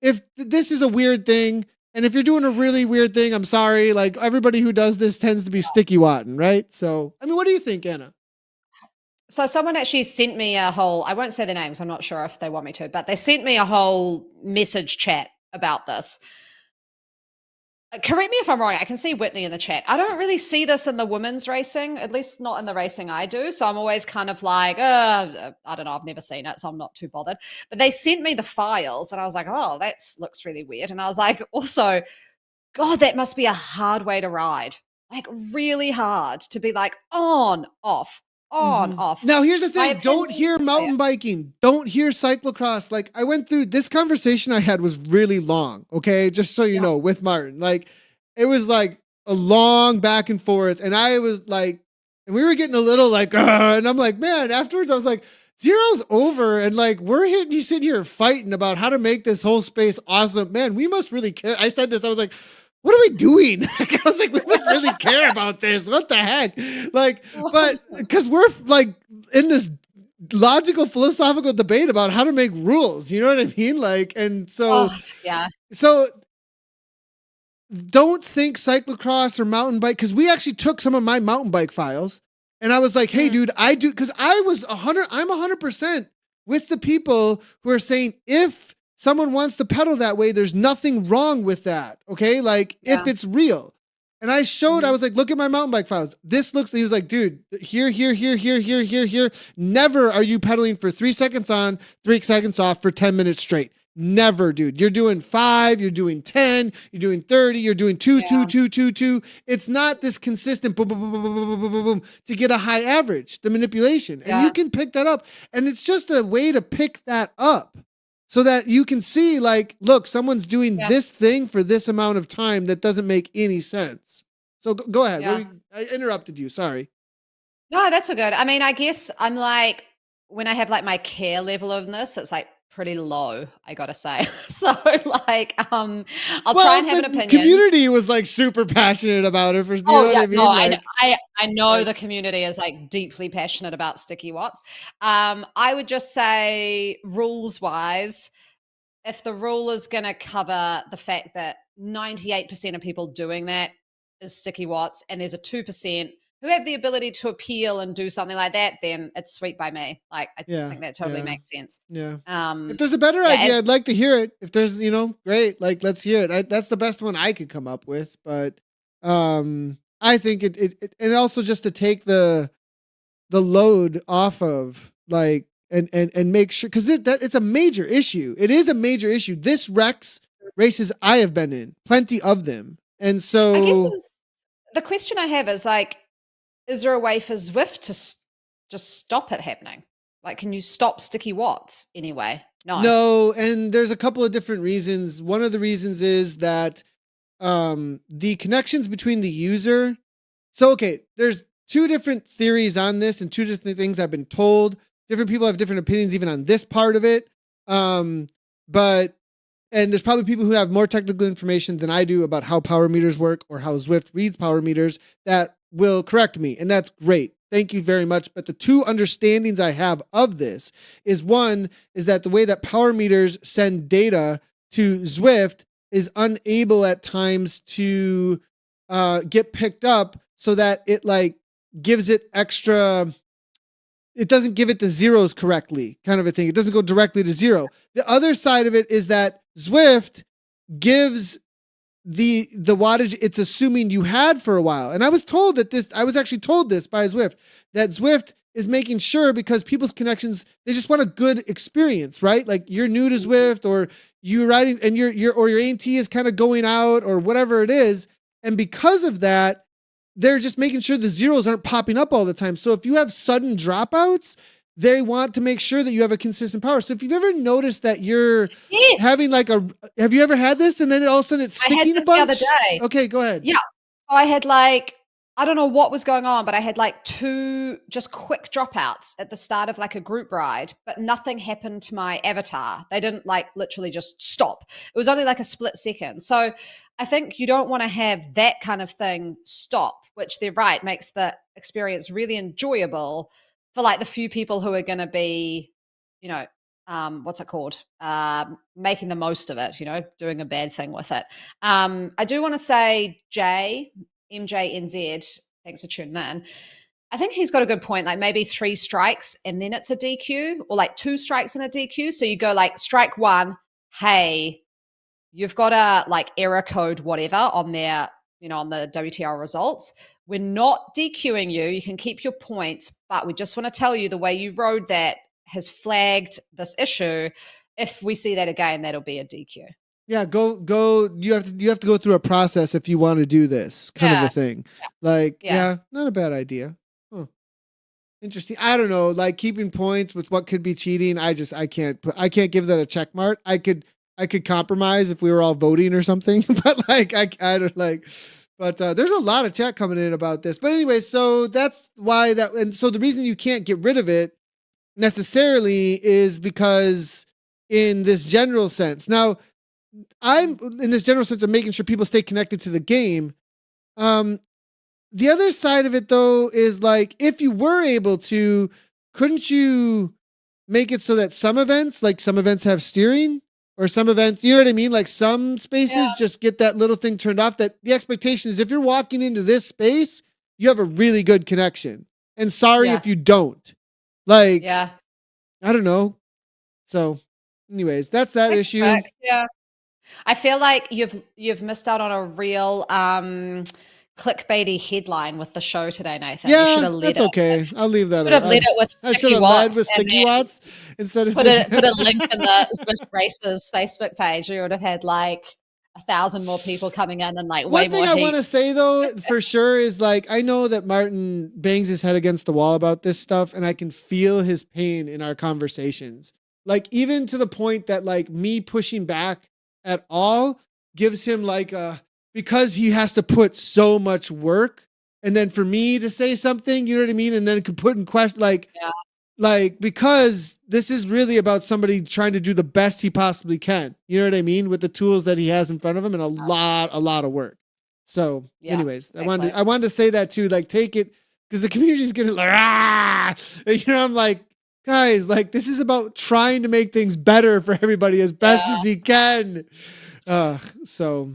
if this is a weird thing and if you're doing a really weird thing, I'm sorry. Like everybody who does this tends to be sticky watting, right? So, I mean, what do you think, Anna? So someone actually sent me I won't say the names, I'm not sure if they want me to, but they sent me a whole message chat about this. Correct me if I'm wrong. I can see Whitney in the chat. I don't really see this in the women's racing, at least not in the racing I do. So I'm always kind of like, I don't know. I've never seen it, so I'm not too bothered. But they sent me the files and I was like, oh, that looks really weird. And I was like, also, God, that must be a hard way to ride. Like really hard to be like on, off. Off. Now, here's the thing. Don't hear mountain biking. Don't hear cyclocross. Like I went through this conversation I had was really long. Okay. Just so you know, with Martin, like it was like a long back and forth. And I was like, and we were getting a little like, and I'm like, man, afterwards I was like, ZRL's over. And like, you sitting here fighting about how to make this whole space awesome. Man, we must really care. I said this, I was like, what are we doing? I was like, we must really care about this. What the heck? Like, but because we're like in this logical philosophical debate about how to make rules, you know what I mean? Like, and so, so don't think cyclocross or mountain bike. Cause we actually took some of my mountain bike files and I was like, hey dude, I do. Cause I'm 100% with the people who are saying, if someone wants to pedal that way, there's nothing wrong with that. Okay. Like if it's real. And I showed, I was like, look at my mountain bike files. This looks, he was like, dude, here. Never are you pedaling for 3 seconds on, 3 seconds off for 10 minutes straight. Never, dude. You're doing 5, you're doing 10, you're doing 30, you're doing 2. It's not this consistent boom, boom, boom, boom, boom, boom, boom, boom, to get a high average, the manipulation. And you can pick that up. And it's just a way to pick that up so that you can see, like, look, someone's doing this thing for this amount of time that doesn't make any sense. So go ahead. I interrupted you. Sorry. No, that's so good. I mean, I guess I'm like, when I have like my care level of this, it's like pretty low, I gotta say. So like, I'll try and have an opinion. Community was like super passionate about it. You know what I mean? No, like, I know the community is like deeply passionate about sticky watts. I would just say rules wise, if the rule is going to cover the fact that 98% of people doing that is sticky watts and there's a 2% who have the ability to appeal and do something like that, then it's sweet by me. Like, I think that totally makes sense. Yeah. If there's a better idea, I'd like to hear it. If there's, great, like, let's hear it. That's the best one I could come up with. But I think it and also just to take the load off of, like, and make sure, because it's a major issue. It is a major issue. This wrecks races I have been in, plenty of them. And so I guess the question I have is like, is there a way for Zwift to just stop it happening? Like, can you stop sticky watts anyway? No. And there's a couple of different reasons. One of the reasons is that the connections between the user. So, okay, there's 2 different theories on this and 2 different things I've been told. Different people have different opinions even on this part of it. And there's probably people who have more technical information than I do about how power meters work or how Zwift reads power meters that will correct me. And that's great. Thank you very much. But the 2 understandings I have of this is, one is that the way that power meters send data to Zwift is unable at times to get picked up, so that it like gives it extra. It doesn't give it the zeros correctly, kind of a thing. It doesn't go directly to 0. The other side of it is that Zwift gives the wattage it's assuming you had for a while. And I was told that I was actually told this by Zwift, that Zwift is making sure, because people's connections, they just want a good experience, right? Like, you're new to Zwift, or you're riding and your A&T is kind of going out, or whatever it is. And because of that, they're just making sure the zeros aren't popping up all the time. So if you have sudden dropouts, they want to make sure that you have a consistent power. So if you've ever noticed that you're having like have you ever had this and then all of a sudden it's sticking a bunch? I had this the other day. Okay, go ahead. Yeah. I had like, I don't know what was going on, but I had like 2 just quick dropouts at the start of like a group ride, but nothing happened to my avatar. They didn't like literally just stop. It was only like a split second. So I think you don't want to have that kind of thing stop, which they're right, makes the experience really enjoyable for like the few people who are going to be, what's it called? Making the most of it, doing a bad thing with it. I do want to say MJNZ, thanks for tuning in. I think he's got a good point. Like maybe 3 strikes and then it's a DQ, or like 2 strikes and a DQ. So you go like strike 1, hey, you've got a like error code, whatever, on their, on the WTR results. We're not DQing you. You can keep your points, but we just want to tell you the way you rode that has flagged this issue. If we see that again, that'll be a DQ. Yeah, go. You have to go through a process if you want to do this kind of a thing. Like, not a bad idea. Huh. Interesting. I don't know. Like keeping points with what could be cheating. I can't give that a check mark. I could compromise if we were all voting or something, but like I don't like. But there's a lot of chat coming in about this. But anyway, so that's why and so the reason you can't get rid of it necessarily is because in this general sense. Now, I'm in this general sense of making sure people stay connected to the game. The other side of it though is like, if you were able to, couldn't you make it so that some events have steering? Or some events, you know what I mean? Like some spaces just get that little thing turned off, that the expectation is if you're walking into this space, you have a really good connection. And sorry if you don't. Like, I don't know. So, anyways, that's that Thanks, issue. Vic. Yeah. I feel like you've missed out on a real clickbaity headline with the show today, Nathan. You should Yeah, have led that's it okay. with I'll leave that. should have led it with I should sticky have led watts with and sticky then watts instead of put a link in the Zwift Races Facebook page. We would have had like 1,000 more people coming in and like way One thing more I want heat. to say though, for sure, is like I know that Martin bangs his head against the wall about this stuff, and I can feel his pain in our conversations. Like even to the point that like me pushing back at all gives him like a because he has to put so much work, and then for me to say something, you know what I mean, and then could put in question Yeah. like because this is really about somebody trying to do the best he possibly can, you know what I mean, with the tools that he has in front of him, and a lot of work. So Yeah, anyways, exactly. I wanted to say that too, like take it because the community is gonna like you know, I'm like, guys, like this is about trying to make things better for everybody as best as he can. So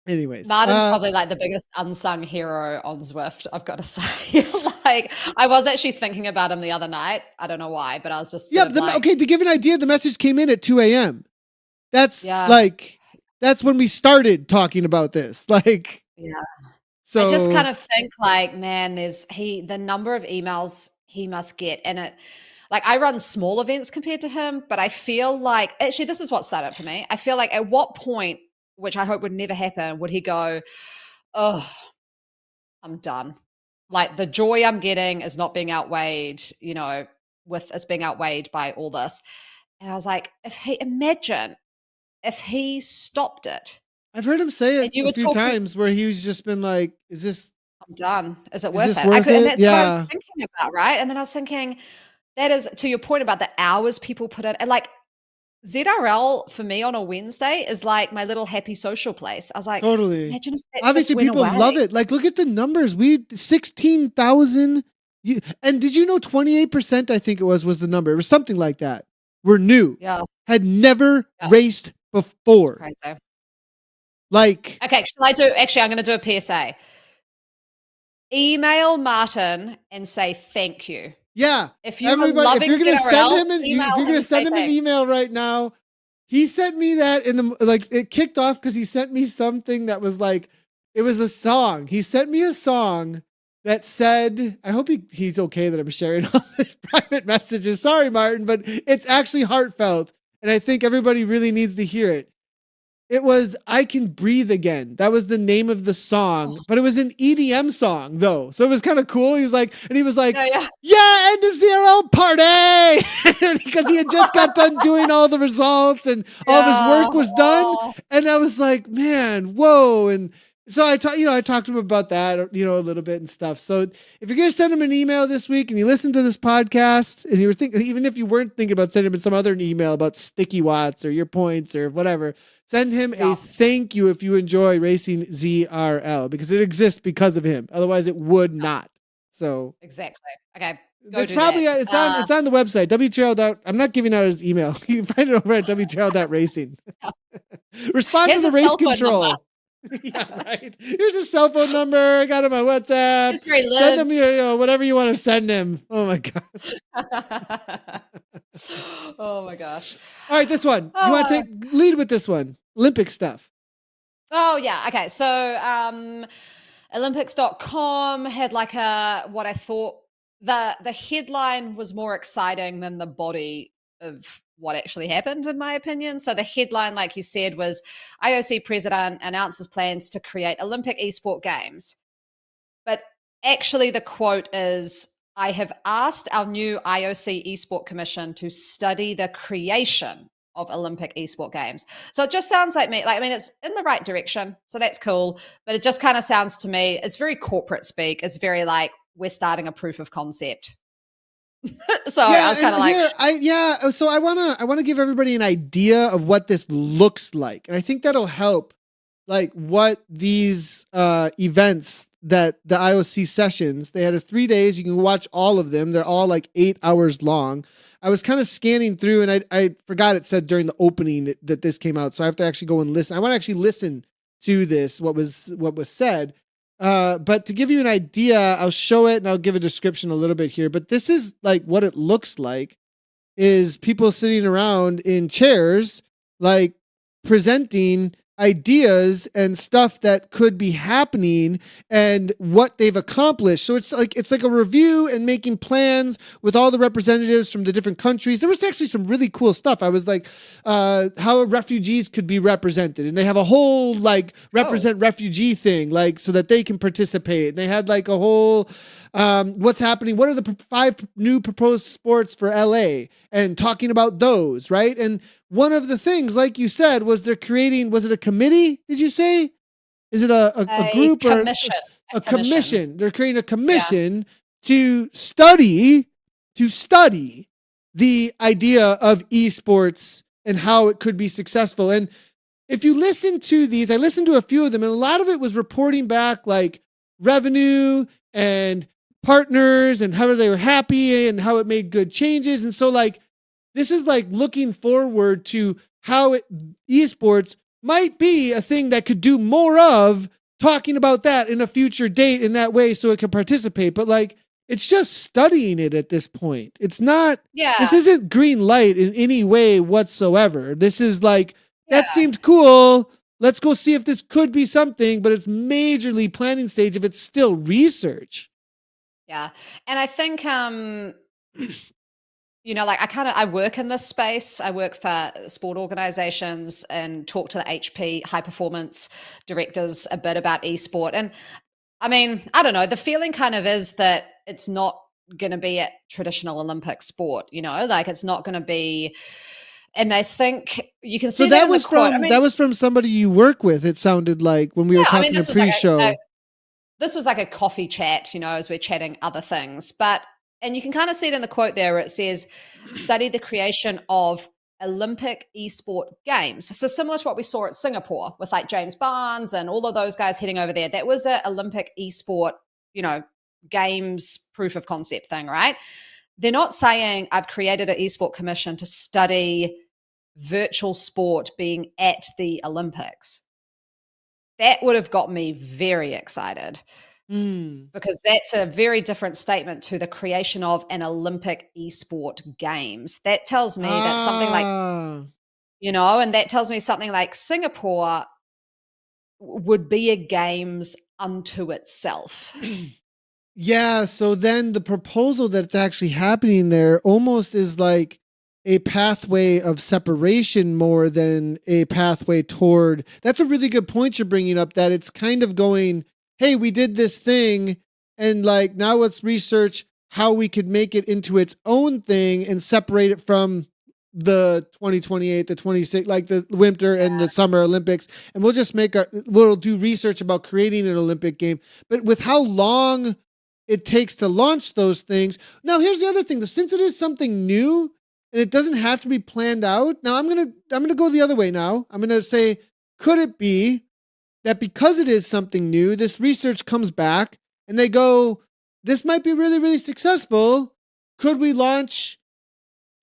anyways, Martin's probably like the biggest unsung hero on Zwift, I've got to say. Like, I was actually thinking about him the other night. I don't know why, but I was just okay, to give an idea, the message came in at 2 a.m. That's Yeah. that's when we started talking about this. Like, Yeah. so I just kind of think like, man, the number of emails he must get, and it like I run small events compared to him, but I feel like actually this is what started for me. I feel like at what point, which I hope would never happen, would he go, oh, I'm done. Like the joy I'm getting is not being outweighed, you know, with it's being outweighed by all this. And I was like, imagine if he stopped it. I've heard him say And it you a were few talking, times where he's just been like, is this I'm done. Is it is worth this it? worth And it? that's what I was Yeah. thinking about, right? And then I was thinking, that is to your point about the hours people put in. And like ZRL for me on a Wednesday is like my little happy social place. I was like, Totally. imagine if that Obviously, just went people away. love it. Like, look at the numbers. We 16,000. And did you know 28%? I think it was the number. It was something like that. Were new. Yeah. Had never raced before. Crazy. Like, okay, I'm going to do a PSA. Email Martin and say thank you. Yeah. If you're everybody, loving if you're going to send ZRL, him an, email if you're him going to and send say him an thanks. email right now, he sent me that it kicked off because he sent me something that was like, it was a song. He sent me a song that said, I hope he's okay that I'm sharing all these private messages. Sorry, Martin, but it's actually heartfelt. And I think everybody really needs to hear it. It was I Can Breathe Again. That was the name of the song, but it was an EDM song though. So it was kind of cool. He was like, end of ZRL party because he had just got done doing all the results and all of his work was done. And I was like, man, whoa. And so I talked to him about that, you know, a little bit and stuff. So if you're going to send him an email this week and you listen to this podcast and you were thinking, even if you weren't thinking about sending him some other email about sticky watts or your points or whatever, send him a thank you if you enjoy racing ZRL because it exists because of him. Otherwise it would not. So exactly. Okay. It's probably it's on the website WTRL. I'm not giving out his email. You can find it over at WTRL.racing. Respond to the race control. Yeah, right. Here's his cell phone number. I got him on WhatsApp. Send him whatever you want to send him. Oh my god. Oh my gosh. All right, this one. You want to lead with this one? Olympic stuff. Oh yeah. Okay. So Olympics.com had like what I thought the headline was more exciting than the body of what actually happened, in my opinion. So the headline, like you said, was IOC president announces plans to create Olympic Esport Games. But actually the quote is, I have asked our new IOC Esport Commission to study the creation of Olympic Esport Games. So it just sounds like it's in the right direction. So that's cool. But it just kind of sounds to me, it's very corporate speak. It's very like, we're starting a proof of concept. So I was kind of like, so I want to give everybody an idea of what this looks like. And I think that'll help like what these events that the IOC sessions, they had 3 days. You can watch all of them. They're all like 8 hours long. I was kind of scanning through and I forgot it said during the opening that this came out. So I have to actually go and listen. I want to actually listen to this, what was said. But to give you an idea, I'll show it and I'll give a description a little bit here, but this is like what it looks like. is people sitting around in chairs, like presenting ideas and stuff that could be happening and what they've accomplished. So it's like a review and making plans with all the representatives from the different countries. There was actually some really cool stuff. I was like, how refugees could be represented, and they have a whole like represent refugee thing, like so that they can participate. And they had like a whole what's happening, what are the 5 new proposed sports for LA, and talking about those, right? And one of the things, like you said, was they're creating, was it a committee, did you say? Is it a group commission. Or a commission? They're creating a commission to study the idea of esports and how it could be successful. And if you listen to these, I listened to a few of them, and a lot of it was reporting back like revenue and partners and how they were happy and how it made good changes. And so like, this is like looking forward to how esports might be a thing that could do more of, talking about that in a future date in that way so it can participate. But like, it's just studying it at this point. It's not, this isn't green light in any way whatsoever. This is like, that seemed cool. Let's go see if this could be something, but it's majorly planning stage if it's still research. Yeah. And I think, you know, like I work in this space. I work for sport organizations and talk to the HP high performance directors a bit about esport. And I mean, I don't know, the feeling kind of is that it's not going to be a traditional Olympic sport, you know, like it's not going to be, and they think you can see so that was from, that was from somebody you work with. It sounded like when we were talking to pre-show. This was like a coffee chat, you know, as we're chatting other things, and you can kind of see it in the quote there where it says, study the creation of Olympic Esport Games. So similar to what we saw at Singapore with like James Barnes and all of those guys heading over there. That was an Olympic Esport, you know, games proof of concept thing, right? They're not saying I've created an esport commission to study virtual sport being at the Olympics. That would have got me very excited. Because that's a very different statement to the creation of an Olympic Esport Games. That tells me that something like, you know, and that tells me something like Singapore would be a games unto itself. Yeah, so then the proposal that's actually happening there almost is like a pathway of separation more than a pathway toward. That's a really good point you're bringing up, that it's kind of going, hey, we did this thing, and like now let's research how we could make it into its own thing and separate it from the 2028, the 26, like the winter and the summer Olympics. And we'll just we'll do research about creating an Olympic game. But with how long it takes to launch those things. Now, here's the other thing. Since it is something new and it doesn't have to be planned out. Now I'm going to go the other way now. I'm going to say, could it be that because it is something new, this research comes back and they go, this might be really, really successful. Could we launch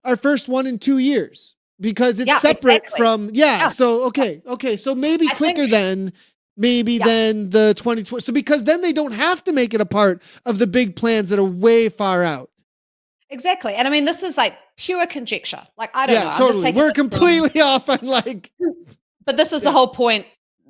our first one in 2 years? Because it's separate from, So, okay. So maybe quicker than than the 2020. So because then they don't have to make it a part of the big plans that are way far out. Exactly. And I mean, this is like pure conjecture. Like, I don't know. Totally. We're completely off on like. But this is the whole point.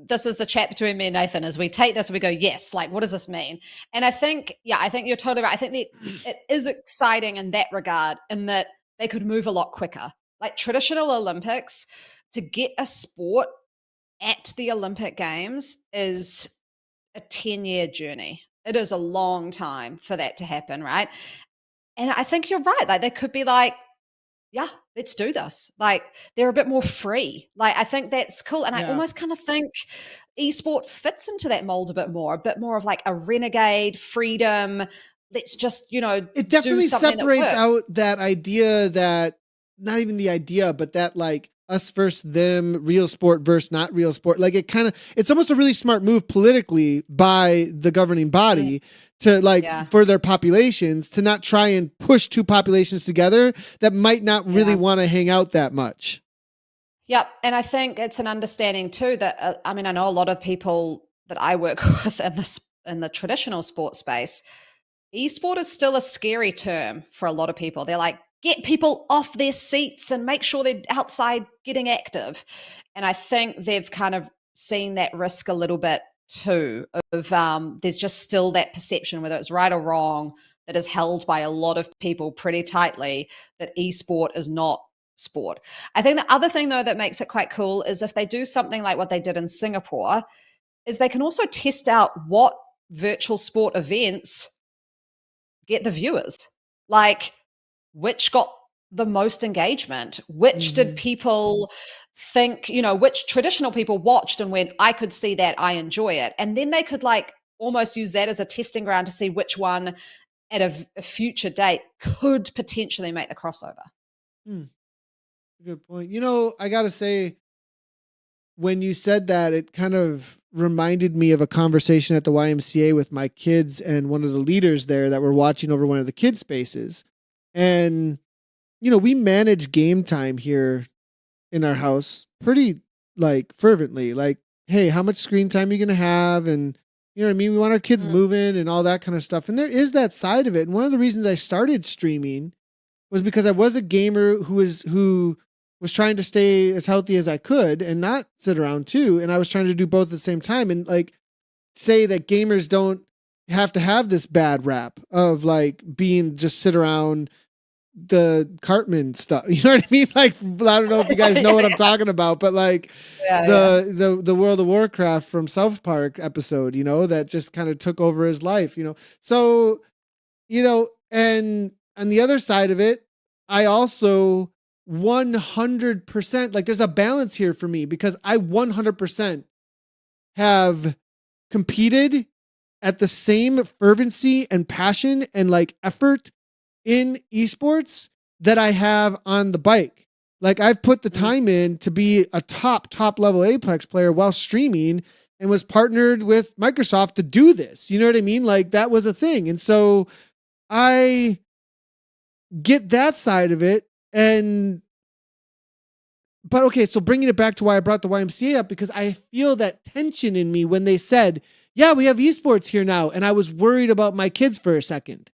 This is the chat between me and Nathan, as we take this and we go, yes, like, what does this mean? And I think you're totally right. I think it is exciting in that regard, in that they could move a lot quicker. Like traditional Olympics, to get a sport at the Olympic Games is a 10-year journey. It is a long time for that to happen, right? And I think you're right. Like, they could be like, yeah, let's do this. Like, they're a bit more free. Like, I think that's cool. And I almost kind of think esport fits into that mold a bit more of like a renegade freedom. Let's just, it definitely separates out that idea, that not even the idea, but that like us versus them, real sport versus not real sport. Like it's almost a really smart move politically by the governing body to for their populations to not try and push two populations together that might not really want to hang out that much. Yep. And I think it's an understanding too that, I know a lot of people that I work with in the traditional sports space, esport is still a scary term for a lot of people. They're like, get people off their seats and make sure they're outside getting active. And I think they've kind of seen that risk a little bit too, of there's just still that perception, whether it's right or wrong, that is held by a lot of people pretty tightly, that esport is not sport. I think the other thing though that makes it quite cool is if they do something like what they did in Singapore, is they can also test out what virtual sport events get the viewers. Like, which got the most engagement? Which did people think, which traditional people watched and went, I could see that, I enjoy it. And then they could like almost use that as a testing ground to see which one at a future date could potentially make the crossover. Good point. I got to say, when you said that, it kind of reminded me of a conversation at the YMCA with my kids and one of the leaders there that were watching over one of the kids' spaces. And, we manage game time here in our house pretty like fervently. Like, hey, how much screen time are you going to have? And, you know what I mean? We want our kids moving and all that kind of stuff. And there is that side of it. And one of the reasons I started streaming was because I was a gamer who was trying to stay as healthy as I could and not sit around too. And I was trying to do both at the same time and like say that gamers don't have to have this bad rap of like being just sit around the Cartman stuff. You know what I mean? Like, I don't know if you guys know what I'm talking about, but like the World of Warcraft from South Park episode, that just kind of took over his life, So, and on the other side of it, I also 100%, like there's a balance here for me because I 100% have competed at the same fervency and passion and like effort in esports that I have on the bike. Like I've put the time in to be a top level Apex player while streaming and was partnered with Microsoft to do this. You know what I mean? Like that was a thing. And so I get that side of it. But okay, so bringing it back to why I brought the YMCA up, because I feel that tension in me when they said, yeah, we have esports here now. And I was worried about my kids for a second,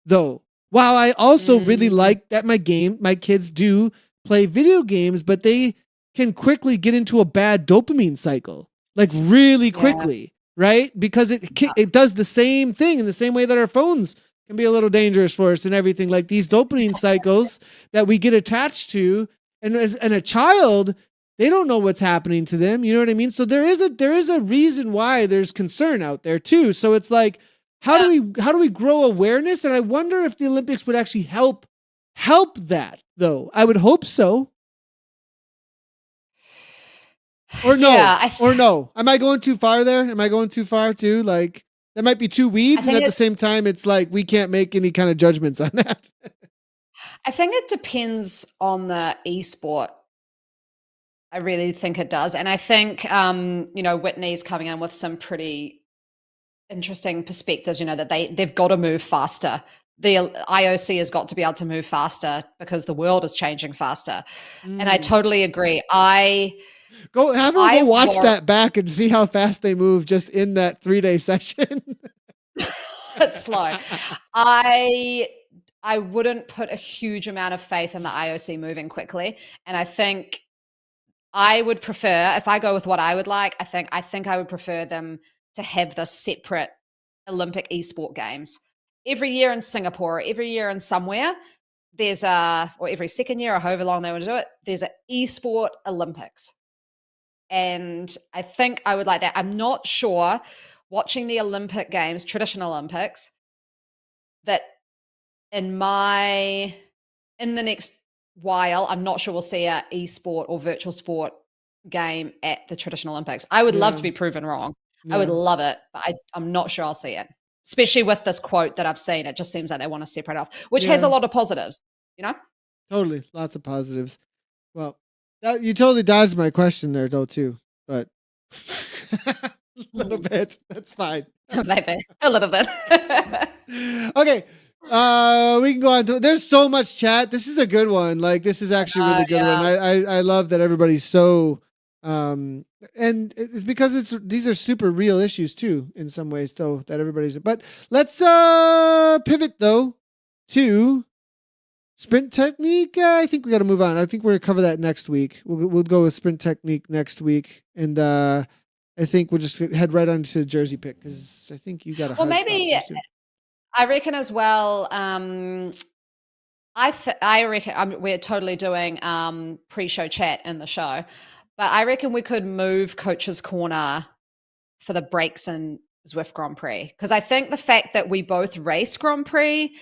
though. While I also really like that my kids do play video games, but they can quickly get into a bad dopamine cycle, like really quickly, right? Because it does the same thing in the same way that our phones can be a little dangerous for us and everything. Like these dopamine cycles that we get attached to, and a child, they don't know what's happening to them. You know what I mean? So there is a reason why there's concern out there too. So it's like, how do we grow awareness? And I wonder if the Olympics would actually help that, though. I would hope so. Or no. Or no. Am I going too far there? Am I going too far too? Like that might be too weeds, and at the same time, it's like we can't make any kind of judgments on that. I think it depends on the esport. I really think it does. And I think, Whitney's coming in with some pretty interesting perspectives, that they've got to move faster. The IOC has got to be able to move faster because the world is changing faster. And I totally agree. Go watch that back and see how fast they move just in that 3-day session. It's slow. I wouldn't put a huge amount of faith in the IOC moving quickly. And I think I would prefer, if I go with what I would like, I think I would prefer them to have the separate Olympic Esport Games. Every year in Singapore, every year in somewhere, or every second year or however long they want to do it, there's an Esport Olympics. And I think I would like that. I'm not sure, watching the Olympic Games, traditional Olympics, that in the next while, I'm not sure we'll see a esport or virtual sport game at the traditional Olympics. I would love to be proven wrong. I would love it, but I'm not sure I'll see it. Especially with this quote that I've seen, it just seems like they want to separate off, which has a lot of positives, Totally, lots of positives. Well, you totally dodged my question there, though, too. But a little bit, that's fine. Maybe a little bit. Okay, we can go on to. There's so much chat. This is a good one. Like this is actually a really good one. I love that everybody's so. And it's because these are super real issues too, in some ways, though, that everybody's. But let's pivot though to Sprint technique, I think we got to move on. I think we're going to cover that next week. We'll go with sprint technique next week. And I think we'll just head right on to the jersey pick because I think you got a Well, hard stop maybe here soon. I reckon as well. I reckon we're totally doing pre-show chat in the show, but I reckon we could move Coach's Corner for the breaks in Zwift Grand Prix because I think the fact that we both race Grand Prix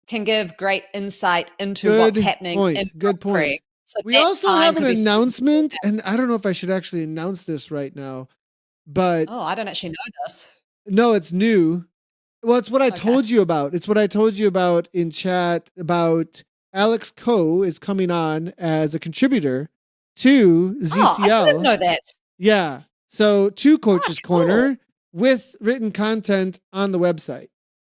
can give great insight into what's happening in Good Grand point. Prix. So We that also time have an could be spent announcement, doing and I don't know if I should actually announce this right now, but that. Oh, I don't actually know this. no, it's new. Well, it's what I Okay. told you about. It's what I told you about in chat about Alex Coe is coming on as a contributor to ZCL. Oh, I didn't know that. Yeah. So to Coach's Cool. Corner with written content on the website.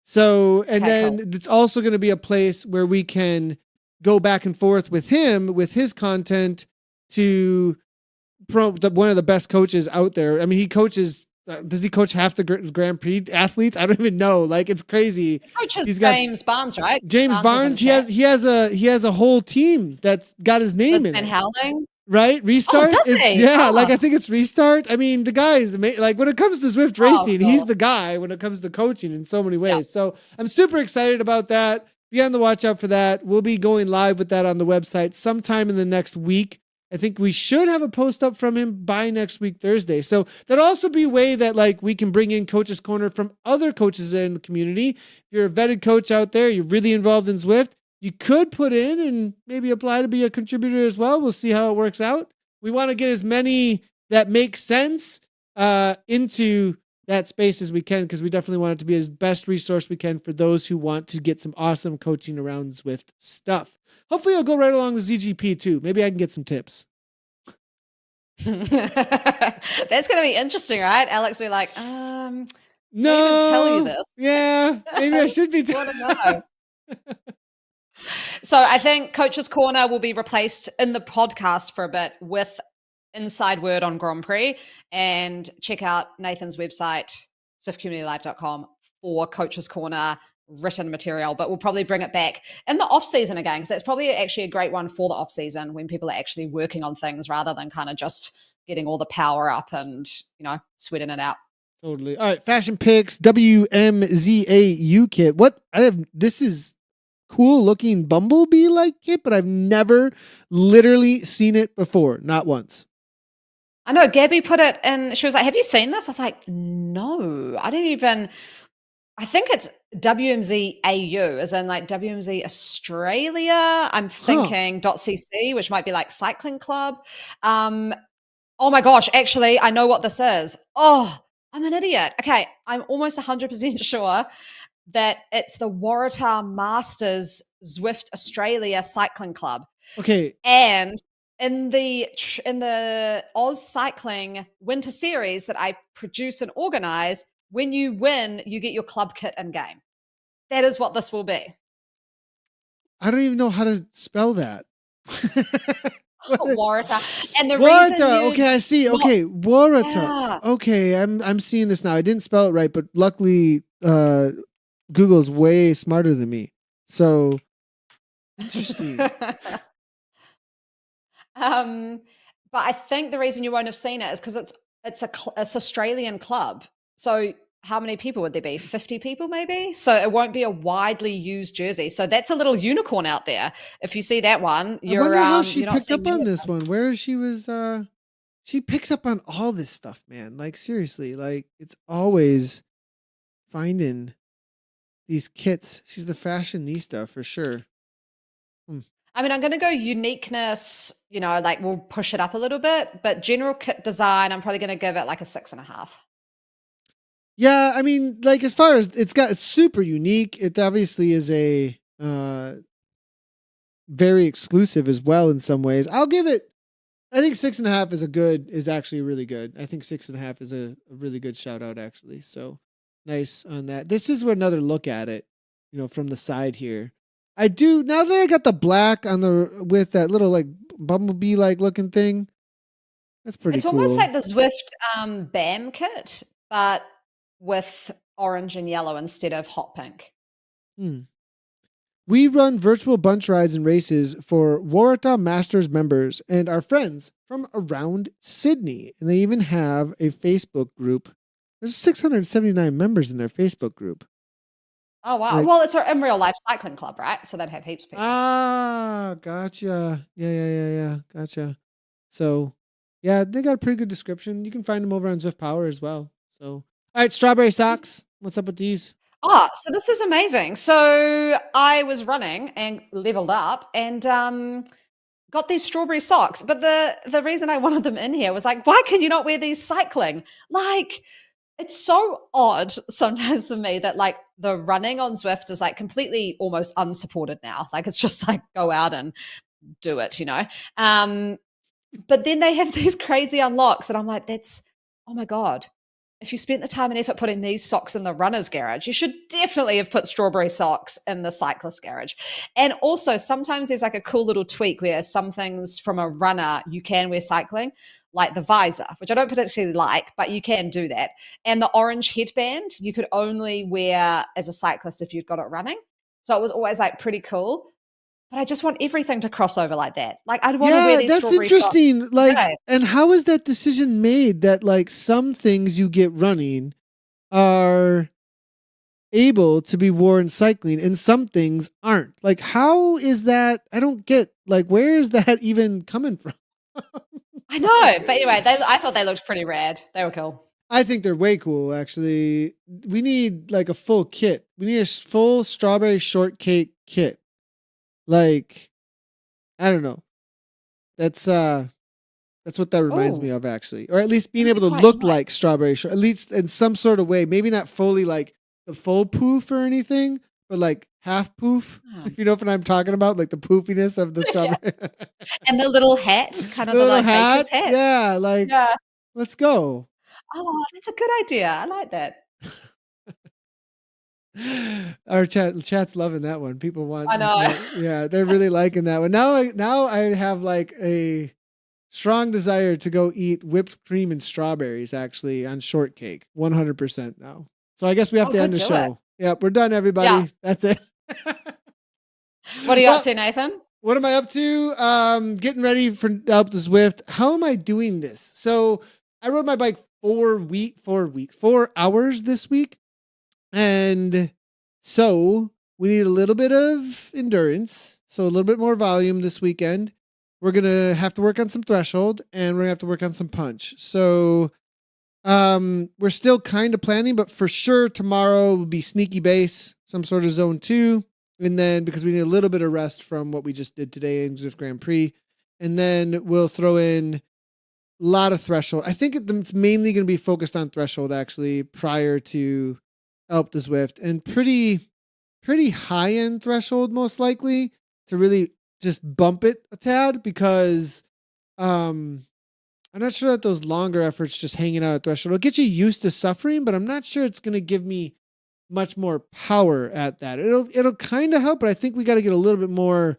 So, and Okay, then cool. it's also going to be a place where we can go back and forth with him, with his content to promote one of the best coaches out there. I mean, he coaches, does he coach half the Grand Prix athletes? I don't even know. Like, it's crazy. He coaches He's got James Barnes, right? James Barnes. is in He has a whole team that's got his name Liz in Van it. Howling. Right? Restart does is he? yeah, Oh. like I think it's Restart. I mean, the guy is like when it comes to Zwift racing, cool. he's the guy when it comes to coaching in so many ways. So I'm super excited about that. Be on the watch out for that. We'll be going live with that on the website sometime in the next week. I think we should have a post up from him by next week, Thursday. So that'll also be a way that like we can bring in Coach's Corner from other coaches in the community. If you're a vetted coach out there, you're really involved in Zwift, you could put in and maybe apply to be a contributor as well. We'll see how it works out. We want to get as many that make sense into that space as we can because we definitely want it to be as best resource we can for those who want to get some awesome coaching around Zwift stuff. Hopefully it'll go right along with ZGP too. Maybe I can get some tips. That's going to be interesting, right? Alex will be like, no, did I even tell you this? Yeah, maybe I should be. Want to know. So I think Coach's Corner will be replaced in the podcast for a bit with inside word on Grand Prix, and check out Nathan's website, swiftcommunitylive.com, for Coach's Corner written material, but we'll probably bring it back in the off season again because that's probably actually a great one for the off season when people are actually working on things rather than kind of just getting all the power up and sweating it out. Totally. All right, fashion picks, WMZAU kit. This is cool looking Bumblebee like kit, but I've never literally seen it before, not once. I know Gabby put it in. She was like, "Have you seen this?" I was like, "No, I didn't even." I think it's WMZAU, as in like WMZ Australia. I'm thinking .cc, which might be like cycling club. Oh my gosh, actually, I know what this is. Oh, I'm an idiot. Okay, I'm almost 100% sure that it's the Waratah Masters Zwift Australia Cycling Club. Okay. And in the Oz Cycling Winter Series that I produce and organize, when you win, you get your club kit in game. That is what this will be. I don't even know how to spell that. Waratah. And the Waratah. Okay, I see. Okay, Waratah. Yeah. Okay, I'm seeing this now. I didn't spell it right, but luckily Google's way smarter than me. So interesting. But I think the reason you won't have seen it is because it's Australian club. So how many people would there be? 50 people maybe? So it won't be a widely used jersey. So that's a little unicorn out there. If you see that one, I wonder how she you're not picked up seeing on this one. Where she was she picks up on all this stuff, man. Like seriously, like it's always finding these kits. She's the fashionista for sure. I mean, I'm going to go uniqueness, like we'll push it up a little bit, but general kit design, I'm probably going to give it like a 6.5. Yeah, I mean, like as far as it's super unique. It obviously is a very exclusive as well in some ways. I'll give it. I think 6.5 is actually really good. I think 6.5 is a really good shout out actually. So nice on that. This is another look at it, from the side here. I do now that I got the black on with that little like bumblebee like looking thing. That's pretty cool. It's almost like the Zwift BAM kit, but with orange and yellow instead of hot pink. We run virtual bunch rides and races for Warata Masters members and our friends from around Sydney. And they even have a Facebook group. There's 679 members in their Facebook group. Oh, wow. Well, it's our in real life cycling club, right? So they'd have heaps of people. Ah, gotcha. Yeah. Gotcha. So, yeah, they got a pretty good description. You can find them over on Zwift Power as well. So, all right, strawberry socks. What's up with these? Oh, so this is amazing. So I was running and leveled up and got these strawberry socks. But the reason I wanted them in here was like, why can you not wear these cycling? Like, it's so odd sometimes for me that like the running on Zwift is like completely almost unsupported now. Like it's just like go out and do it, you know? But then they have these crazy unlocks and I'm like, oh my God. If you spent the time and effort putting these socks in the runner's garage, you should definitely have put strawberry socks in the cyclist garage. And also sometimes there's like a cool little tweak where some things from a runner you can wear cycling, like the visor, which I don't particularly like, but you can do that. And the orange headband, you could only wear as a cyclist if you'd got it running. So it was always like pretty cool. But I just want everything to cross over like that. Like I'd want to wear these that's strawberry interesting. socks. Like, Right. and how is that decision made that like some things you get running are able to be worn cycling and some things aren't? Like, how is that? I don't get, like, where is that even coming from? I know. But anyway, I thought they looked pretty rad. They were cool. I think they're way cool, actually. We need like a full kit. We need a full strawberry shortcake kit. Like, I don't know. That's what that reminds me of, actually. Or at least being able to look like strawberry short, at least in some sort of way. Maybe not fully like the full poof or anything, but like half poof. If you know what I'm talking about, like the poofiness of the strawberry. And the little hat, kind of the little like baker's hat. Yeah, like let's go. Oh, that's a good idea. I like that. Our chat's loving that one. People want. I know. Yeah, they're really liking that one. Now I have like a strong desire to go eat whipped cream and strawberries actually on shortcake. 100% now. So I guess we have to end the show. Yep, we're done, everybody. Yeah. That's it. What are you up to, Nathan? What am I up to? Getting ready for Up the Zwift. How am I doing this? So I rode my bike 4 hours this week. And so we need a little bit of endurance. So a little bit more volume this weekend. We're going to have to work on some threshold and we're going to have to work on some punch. So we're still kind of planning, but for sure tomorrow will be sneaky base, some sort of zone 2. And then because we need a little bit of rest from what we just did today in Zwift Grand Prix. And then we'll throw in a lot of threshold. I think it's mainly going to be focused on threshold actually prior to Up the Zwift, and pretty high end threshold most likely to really just bump it a tad because I'm not sure that those longer efforts just hanging out at threshold will get you used to suffering, but I'm not sure it's going to give me much more power at that. It'll kind of help, but I think we got to get a little bit more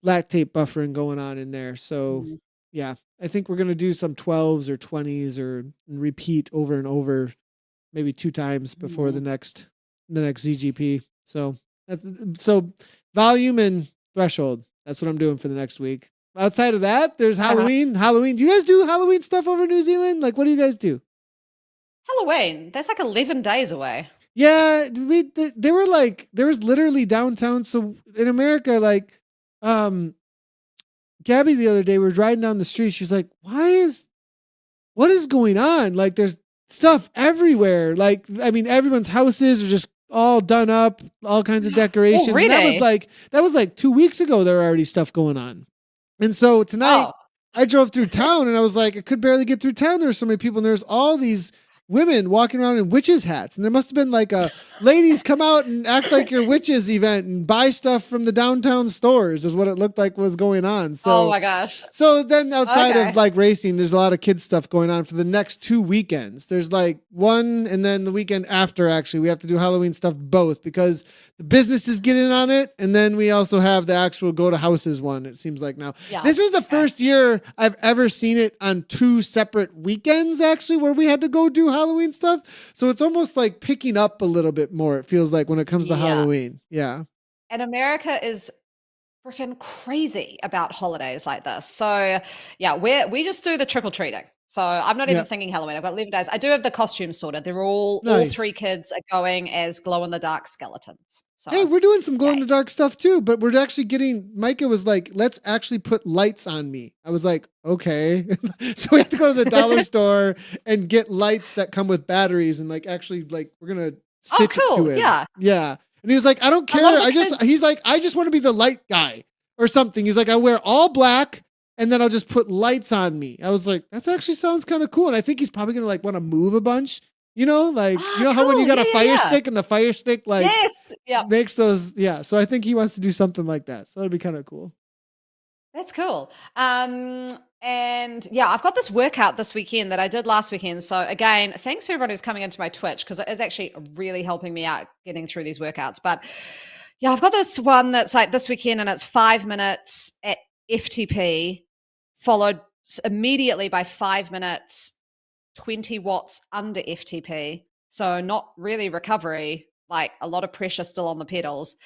lactate buffering going on in there. So yeah, I think we're going to do some 12s or 20s or repeat over and over. Maybe 2 times before the next ZGP. So so volume and threshold. That's what I'm doing for the next week. Outside of that, there's Halloween. Do you guys do Halloween stuff over in New Zealand? Like, what do you guys do? Halloween. That's like 11 days away. Yeah, they were like, there was literally downtown. So in America, like, Gabby the other day, we were riding down the street. She was like, what is going on? Like, there's stuff everywhere. Like, I mean, everyone's houses are just all done up, all kinds of decorations. Really? And that was like 2 weeks ago. There were already stuff going on. And so tonight I drove through town and I was like, I could barely get through town. There were so many people and there's all these women walking around in witches hats. And there must have been like a ladies come out and act like you're witches event and buy stuff from the downtown stores is what it looked like was going on. So, oh my gosh. So then outside of like racing, there's a lot of kids stuff going on for the next 2 weekends. There's like one and then the weekend after, actually, we have to do Halloween stuff both because the business is getting on it. And then we also have the actual go to houses one, it seems like now. Yeah. This is the first year I've ever seen it on 2 separate weekends, actually, where we had to go do Halloween stuff. So it's almost like picking up a little bit more, it feels like, when it comes to Halloween. Yeah. And America is freaking crazy about holidays like this. So yeah, we just do the trick or treating. So I'm not even Yeah. thinking Halloween. I've got 11 days. I do have the costumes sorted. They're all three Nice. kids are going as glow in the dark skeletons. So Hey, we're doing some glow in yay. the dark stuff too, but we're actually getting, Micah was like, let's actually put lights on me. I was like, okay. So we have to go to the dollar store and get lights that come with batteries and like actually like we're going to Oh, stitch it to cool. him. Yeah. Yeah. And he was like, I don't A care. lot of the kids. He's like, I just want to be the light guy or something. He's like, I wear all black and then I'll just put lights on me. I was like, that actually sounds kind of cool. And I think he's probably going to like want to move a bunch. Like, how when you Cool. got a Yeah, fire yeah. stick and the fire stick, like, Yes. Yeah. makes those, yeah. So I think he wants to do something like that. So it'd be kind of cool. That's cool. And yeah, I've got this workout this weekend that I did last weekend. So again, thanks to everyone who's coming into my Twitch because it is actually really helping me out getting through these workouts. But yeah, I've got this one that's like this weekend and it's 5 minutes at FTP, followed immediately by 5 minutes, 20 watts under FTP. So not really recovery, like a lot of pressure still on the pedals.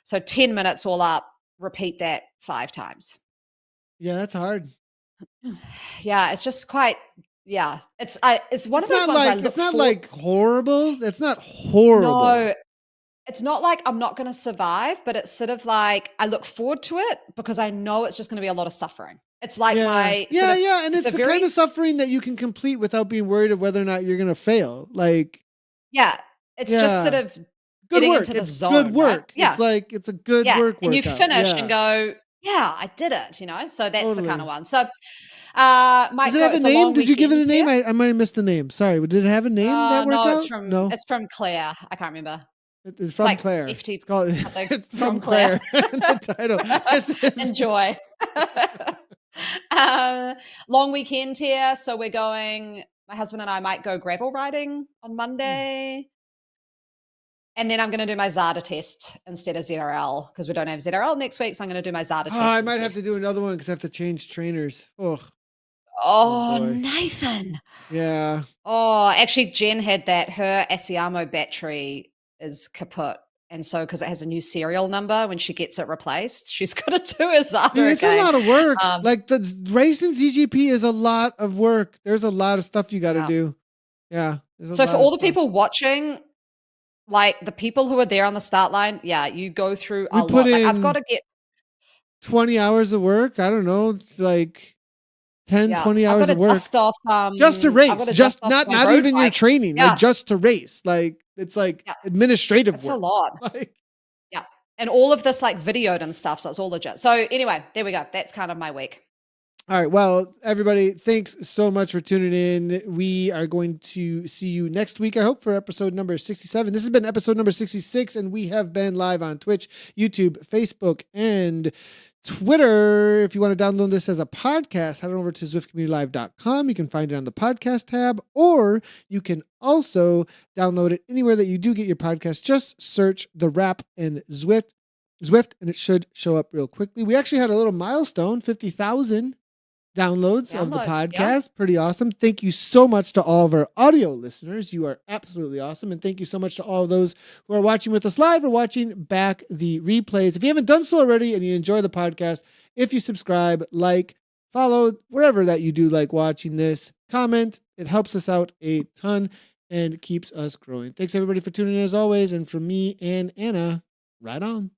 So 10 minutes all up, repeat that 5 times. Yeah, that's hard. Yeah, it's just quite. Yeah, it's one of It's those not ones I like, look it's not for. like horrible. It's not horrible. No, it's not like I'm not going to survive, but it's sort of like I look forward to it because I know it's just going to be a lot of suffering. It's like Yeah. my Yeah. sort of, Yeah. And it's a the very kind of suffering that you can complete without being worried of whether or not you're going to fail. Like, yeah. It's just sort yeah. of Good getting work. into the It's zone, good right? work. Yeah, It's like, it's a good yeah, work and you workout. finish Yeah. and go, yeah, I did it. So that's the kind Totally. of one. So Does might it go. have a It's a name? long Did you give it a weekend here. name? I might have missed the name. Sorry. Did it have a name, that No, workout? No. it's from Claire. I can't remember. It's It's from like Claire. FT It's called something from from Claire. Claire. The title. Enjoy. Long weekend here. So we're going, my husband and I might go gravel riding on Monday. And then I'm going to do my ZADA test instead of ZRL because we don't have ZRL next week. So I'm going to do my ZADA test. I might instead. have to do another one because I have to change trainers. Oh Oh, boy. Nathan. Yeah. Oh, actually, Jen had that. Her Asiamo battery is kaput. And so, because it has a new serial number, when she gets it replaced, she's got to do a ZADA Dude, it's again. a lot of work. Um, Like the racing ZGP is a lot of work. There's a lot of stuff you got to Yeah. do. Yeah. there's a So lot for of all the stuff. people watching, like the people who are there on the start line, yeah, you go through We a put lot. Like I've in got to get 20 hours of work. I don't know, like 10, 20 I've got hours to of work. dust off. Just to I've race. got to Just dust off not my not road even your bike. training. Yeah. Like just to race. Like it's like Yeah. administrative It's work. a lot. Like, Yeah, and all of this like videoed and stuff, so it's all legit. So anyway, there we go. That's kind of my week. all right. Well, everybody, thanks so much for tuning in. We are going to see you next week, I hope, for episode number 67. This has been episode number 66, and we have been live on Twitch, YouTube, Facebook, and Twitter. If you want to download this as a podcast, head on over to ZwiftCommunityLive.com. You can find it on the podcast tab, or you can also download it anywhere that you do get your podcast. Just search The Wrap and Zwift, and it should show up real quickly. We actually had a little milestone, 50,000 downloads of the Downloads, podcast. yeah. Pretty awesome. Thank you so much to all of our audio listeners. You are absolutely awesome. And thank you so much to all of those who are watching with us live or watching back the replays. If you haven't done so already and you enjoy the podcast, if you subscribe, like, follow, wherever that you do like watching this, comment. It helps us out a ton and keeps us growing. Thanks everybody for tuning in as always. And from me and Anna, right on.